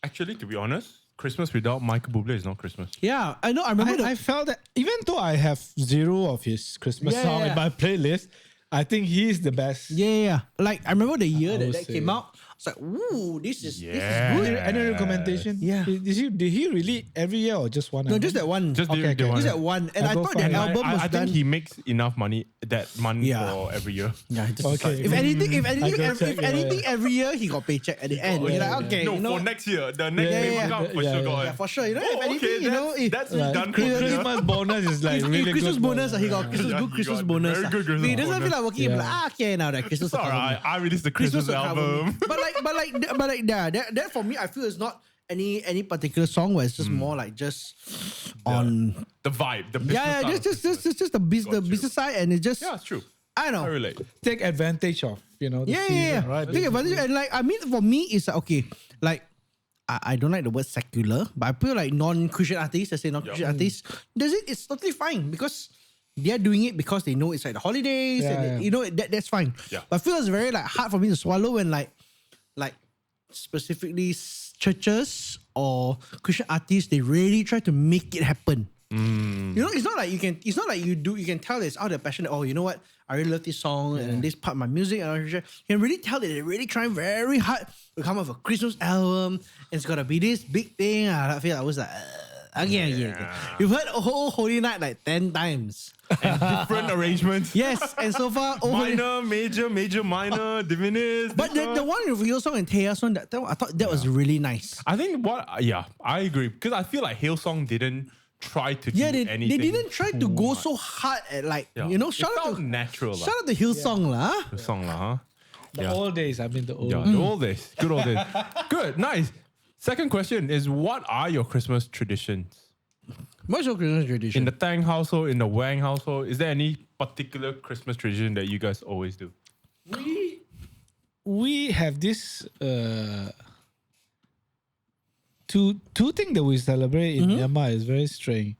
Actually, to be honest, Christmas without Michael Bublé is not Christmas. Yeah, I know. I remember. I felt that even though I have 0 of his Christmas song in my playlist, I think he's the best. Yeah. Like I remember the year that came out. It's like, ooh, this is good. Any recommendation? Yeah. Did he really every year or just one? No, just that one. Just Just that one. And I thought the album was I done. think he makes enough money for every year. Yeah, Okay. If anything, check, every year he got paycheck at the end. You're like, okay, for next year, the next payment account for sure got. Yeah, for sure. If anything, that's if done. Christmas bonus is like really Christmas good. bonus, he got Christmas bonus. Very good Christmas He doesn't feel like working. Yeah. Like, okay, now that Christmas. It's alright. I released the Christmas album. But that for me, I feel it's not any particular song where it's just more like just on the vibe, the business side. just the business side, and it just it's true. I know. I relate. Take advantage of the season, right? Take advantage, and like I mean, for me, it's like, okay. Like I don't like the word secular, but I feel like non-Christian artists, let's say non-Christian artists, it's totally fine because they're doing it because they know it's like the holidays, and that's fine. Yeah. But I feel it's very like hard for me to swallow when like specifically churches or Christian artists, they really try to make it happen. It's not like you can tell that it's out of passion. Oh, you know what? I really love this song and this part of my music. And you can really tell that they're really trying very hard to come up with a Christmas album. And it's gotta be this big thing. I feel I was like, again. You've heard "Oh Holy Night" like 10 times. And different arrangements. Yes, and so far, Minor, major, minor, diminished. But the one with Hillsong and Thea's one, I thought that was really nice. I think I agree because I feel like Hillsong didn't try to do anything. They didn't try to go so hard at shout out to natural. Shout out to Hillsong lah. Hillsong lah, huh? The old days. I mean the old. Yeah, the old days. Good old days. Good, nice. Second question is, what are your Christmas traditions? What's your Christmas tradition? In the Thang household, in the Wang household, is there any particular Christmas tradition that you guys always do? We have this two things that we celebrate in Myanmar is very strange,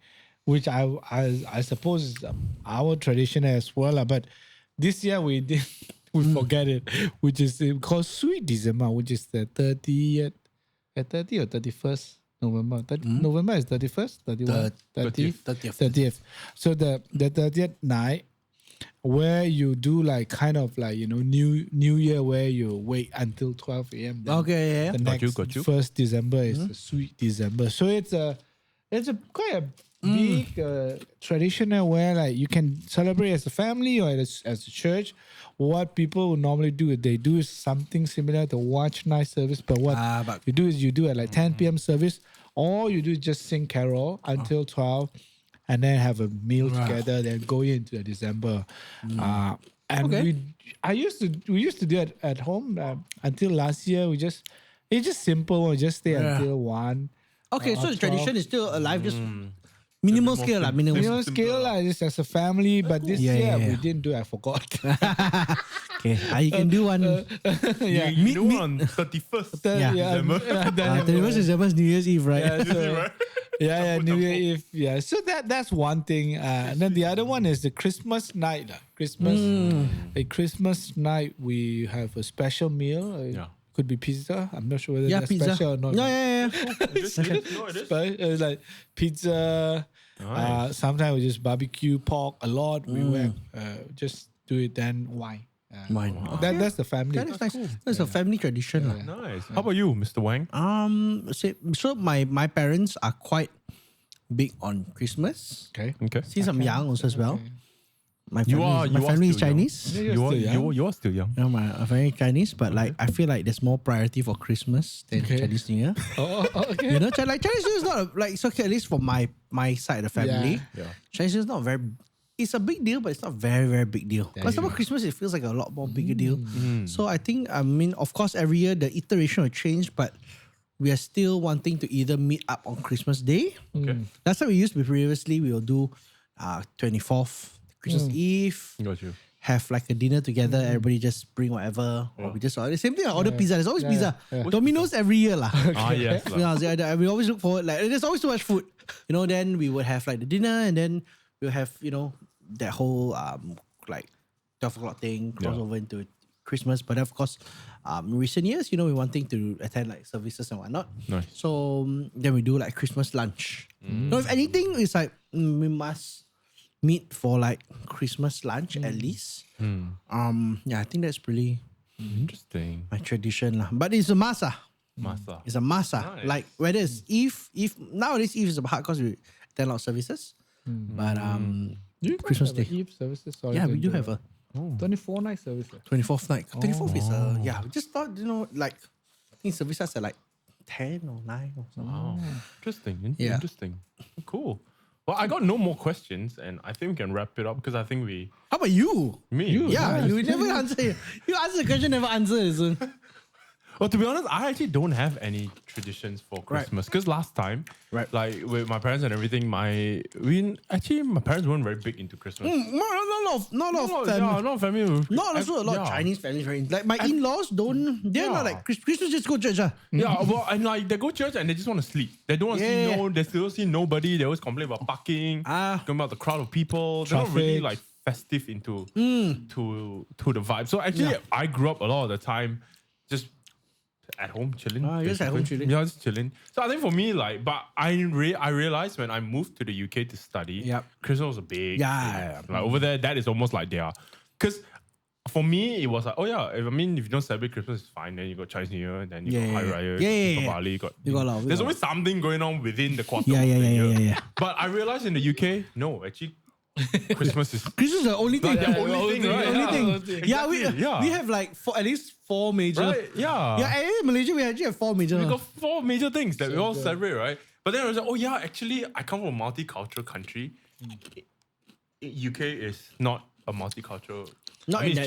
which I suppose is our tradition as well. But this year we forget it, which is called Sweet December, which is the 30th or 31st November. November is 31st, 31st, 30th. So the 30th night, where you do like kind of like, you know, New Year, where you wait until 12 a.m. Okay, yeah. The next 1st December is a sweet December. So it's a quite a big tradition where like you can celebrate as a family or as a church. What people would normally do, they do something similar to watch night service, but what you do is you do at like 10 p.m. service, or you do just sing carol until 12, and then have a meal together, then go into December. And we used to do it at home until last year. It's just simple. We just stay until 1. Okay, so the tradition is still alive, just minimal scale lah. Minimal scale lah, just as a family. But this year we didn't do. I forgot. Okay, you can do one. You do on 31st December. 31st December is New Year's Eve, right? New Year Eve. Yeah, so that's one thing. And then the other one is the Christmas night. A Christmas night, we have a special meal. Could be pizza. I'm not sure whether that's pizza. special or not. It is. It's like pizza. Nice. Sometimes we just barbecue pork a lot. We will just do it, then wine. Wine. That's the family. That is nice. That's a family tradition. Nice. How about you, Mr. Wang? So my parents are quite big on Christmas. Okay. Since I'm young also as well. My You family is still young. Chinese. You are still young. No, my family is Chinese, but like I feel like there's more priority for Christmas than Chinese New Year. Okay. You know, like Chinese New Year is not like it's okay, at least for my side of the family. Yeah. Chinese New Year is not very. It's a big deal, but it's not very, very big deal. But about Christmas, it feels like a lot more bigger deal. So I think, of course, every year the iteration will change, but we are still wanting to either meet up on Christmas Day. Okay. That's what we used to be previously. We will do 24th, Christmas Eve. Got you. Have like a dinner together. Everybody just bring whatever. Or we just order. Same thing, I order pizza. There's always pizza. Domino's every year lah. Yes. We always look forward. Like there's always too much food. You know, then we would have like the dinner, and then we'll have, you know, that whole like 12 o'clock thing cross over into Christmas. But of course, in recent years, you know, we're wanting to attend like services and whatnot. Nice. So then we do like Christmas lunch. No, if anything, it's like we must meet for like Christmas lunch at least. I think that's pretty Interesting. my tradition lah. But it's a masa. Masa. It's a masa. Nice. Like whether it's Eve nowadays Eve is hard because we attend a lot of services. But Do you Christmas have Day. Eve services? yeah, we do have a 24 night services. 24th night. 24th is we just thought, you know, like I think service starts at like 10 or 9 or something. Oh, interesting. Yeah. Interesting. Cool. Well, I got no more questions, and I think we can wrap it up because I think we. How about you? Me? Yeah, you never answer. You answer the question, never answer. Well, to be honest, I actually don't have any traditions for Christmas because last time, like with my parents and everything, my parents weren't very big into Christmas. Not a lot of family. Yeah, not family. Not also a lot of Chinese families. Very like my in-laws don't. They're not like Christmas. Just go church. Yeah, well, and like they go church and they just want to sleep. They don't want to see they still see nobody. They always complain about parking, complain about the crowd of people. They're not really like festive into to the vibe. So actually, I grew up a lot of the time just at home chilling. Just at home chilling. Yeah, just chilling. So I think for me, like, but I realized when I moved to the UK to study, Christmas was a big thing. Like over there, that is almost like because for me, it was like, if you don't celebrate Christmas, it's fine. Then you got Chinese New Year, then you got Hari Raya, you got Bali, you got there's always something going on within the quarter. But I realized in the UK, no, actually, Christmas is the only thing. the only thing, right? The only thing. Yeah, we have like at least 4 major. Right? Yeah. Yeah, in Malaysia we actually have 4 major. We got 4 major things that we all celebrate, right? But then I was like, actually, I come from a multicultural country. UK is not a multicultural. Not in that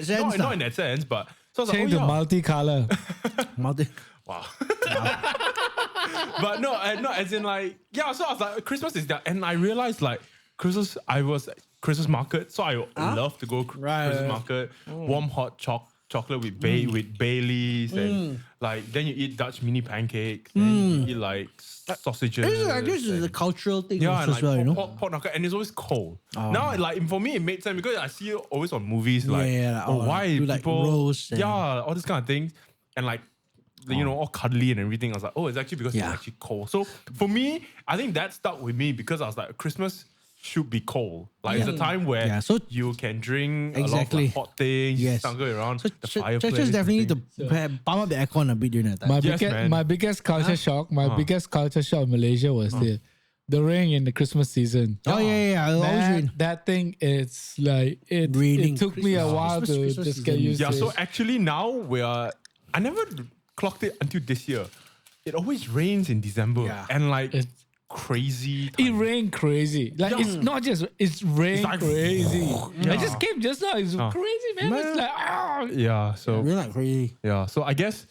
sense. Not in that sense, but so I was Change to multicolor. Wow. But no, as in like, so I was like, Christmas is that. And I realized like, Christmas market. So I love to go Christmas market, warm hot chocolate with Baileys and like, then you eat Dutch mini pancakes, then you eat like sausages. This is a cultural thing and as well, you know? Pork knuckle, and it's always cold. Now, like for me, it made sense because I see it always on movies, like why do people like roast all this kind of things, and like all cuddly and everything. I was like, oh, it's actually because it's actually cold. So for me, I think that stuck with me because I was like, Christmas should be cold. Like it's a time where so you can drink a lot of like, hot things, snuggle around the fireplace. Churches definitely need to pump up the aircon a bit during that time. My biggest culture shock, biggest culture shock in Malaysia was the rain in the Christmas season. Oh yeah. Always rain. That thing, it's like it took me a while to just get used to it. So actually now I never clocked it until this year. It always rains in December and like it's crazy. It rained crazy. Like it's not just it's rained like, crazy. I just came just now. It's crazy, man. It's like so we're not crazy. Yeah. So I guess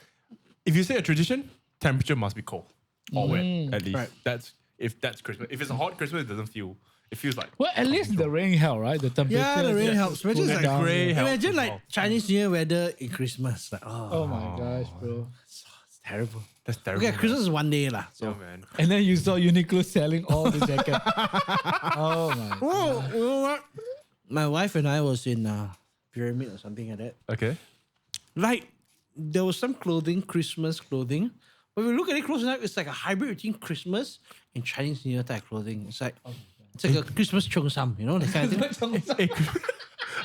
if you say a tradition, temperature must be cold or wet at least. Right. If that's Christmas. If it's a hot Christmas, it doesn't feel. It feels like. Well, at least the rain helps, right? The temperature. Yeah, the rain helps. Imagine like gray. Imagine like Chinese New Year weather in Christmas. Like, oh my gosh, bro. It's terrible. That's terrible. Okay, Christmas is one day lah. So man. And then you saw Uniqlo selling all the jackets. Oh my. Well, you know what? My wife and I was in Pyramid or something like that. Okay. Like there was some Christmas clothing. But if you look at it close enough, it's like a hybrid between Christmas and Chinese New Year type clothing. It's like a Christmas cheongsam, you know, that kind of thing.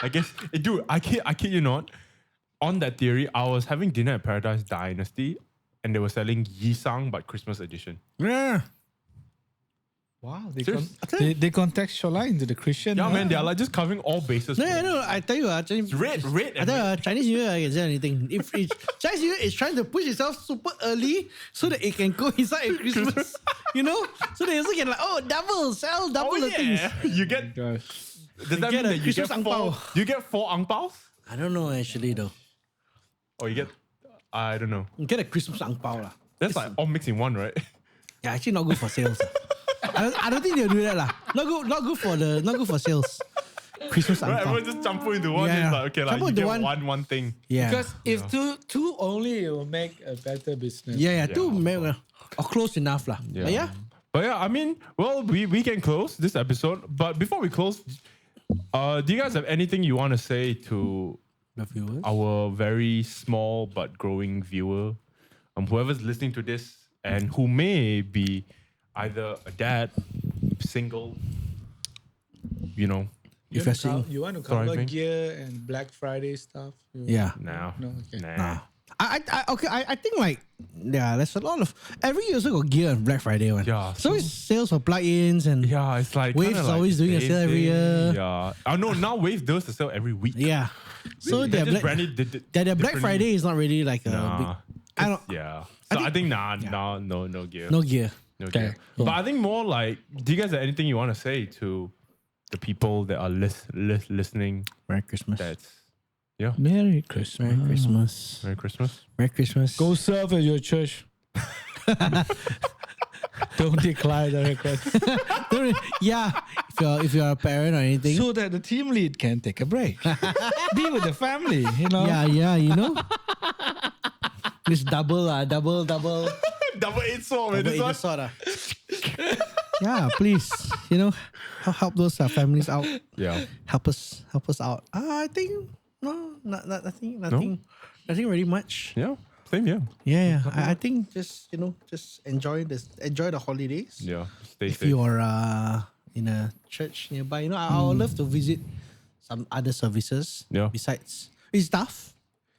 I guess, dude, I kid you not. On that theory, I was having dinner at Paradise Dynasty, and they were selling Yisang but Christmas edition. Yeah. Wow, they contextualize into the Christian. Yeah, man, they are like just covering all bases. No, I tell you, red. I tell you, Chinese New Year I can say anything. If Chinese New Year is trying to push itself super early so that it can go inside at Christmas, you know, so they also get like sell double the things. You get. Does that mean that you get four? Do you get 4 ang paos? I don't know actually though. Or you get, I don't know. You get a Christmas ang pao lah. That's like all mixed in one, right? Yeah, actually not good for sales. I don't think they'll do that lah. Not good for sales. Christmas ang pao. Everyone just jump into one. Yeah. It's like, okay, like you get one thing. Yeah. Because if two only, it will make a better business. Yeah. Two make or close enough lah. Yeah. But yeah, I mean, well, we can close this episode. But before we close, do you guys have anything you want to say to the viewers? Our very small but growing viewer, whoever's listening to this and who may be either a dad, single, you know. You want to cover gear and Black Friday stuff? Yeah. No. Okay. Nah. I think like there's a lot of every year also got gear on Black Friday one. Yeah. So it's sales for plug-ins and it's like Wave's like always doing a sale every year. Yeah. I know now Wave does a sale every week. Yeah. So their Black Friday is not really like a big. I don't. Yeah. So I think no gear. No gear. Okay. But I think more like, do you guys have anything you want to say to the people that are listening? Merry Christmas. Merry Christmas. Merry Christmas. Merry Christmas. Merry Christmas. Go serve at your church. Don't decline the request. If you're a parent or anything, so that the team lead can take a break, be with the family. You know. Yeah. You know. This double 8 sword, man. Yeah, please. You know, help those families out. Yeah. Help us out. I think nothing really much. Yeah. Same here. Yeah. I think just enjoy the holidays. Yeah. Stay if safe. you are in a church nearby, I would love to visit some other services. Yeah. Besides staff.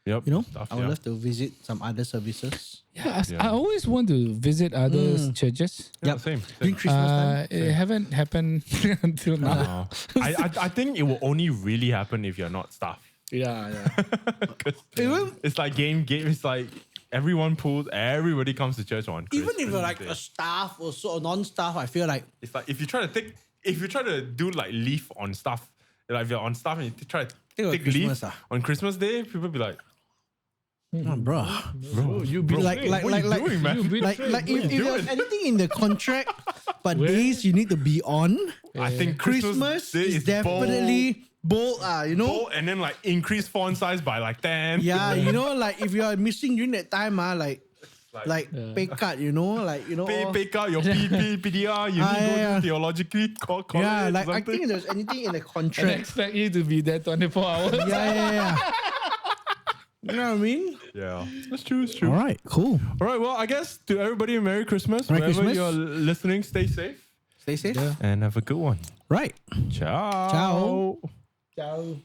Yep. I would love to visit some other services. Yeah, I always want to visit other churches. Yeah, same. During Christmas time. It haven't happened until now. I think it will only really happen if you're not staff. Yeah. It's like game. It's like everybody comes to church on Christmas. Even if you're like a staff or non-staff, I feel like it's like if you try to do like leave on staff, like if you're on staff and you try to take leave on Christmas Day, people be like, bro, you be like doing, man? If there's anything in the contract, but days you need to be on. I think Christmas is definitely bold, bold, and then like increase font size by like 10. Yeah, like if you are missing during that time, pay cut, pay cut your PDR, you need to go to theologically call yeah, like I think there's anything in the contract. And expect you to be there 24 hours. Yeah. You know what I mean? Yeah, that's true. It's true. All right, cool. All right. Well, I guess to everybody, Merry Christmas. Merry Wherever Christmas. you're listening, stay safe Stay safe. and have a good one. Right. Ciao. Ciao. Ciao.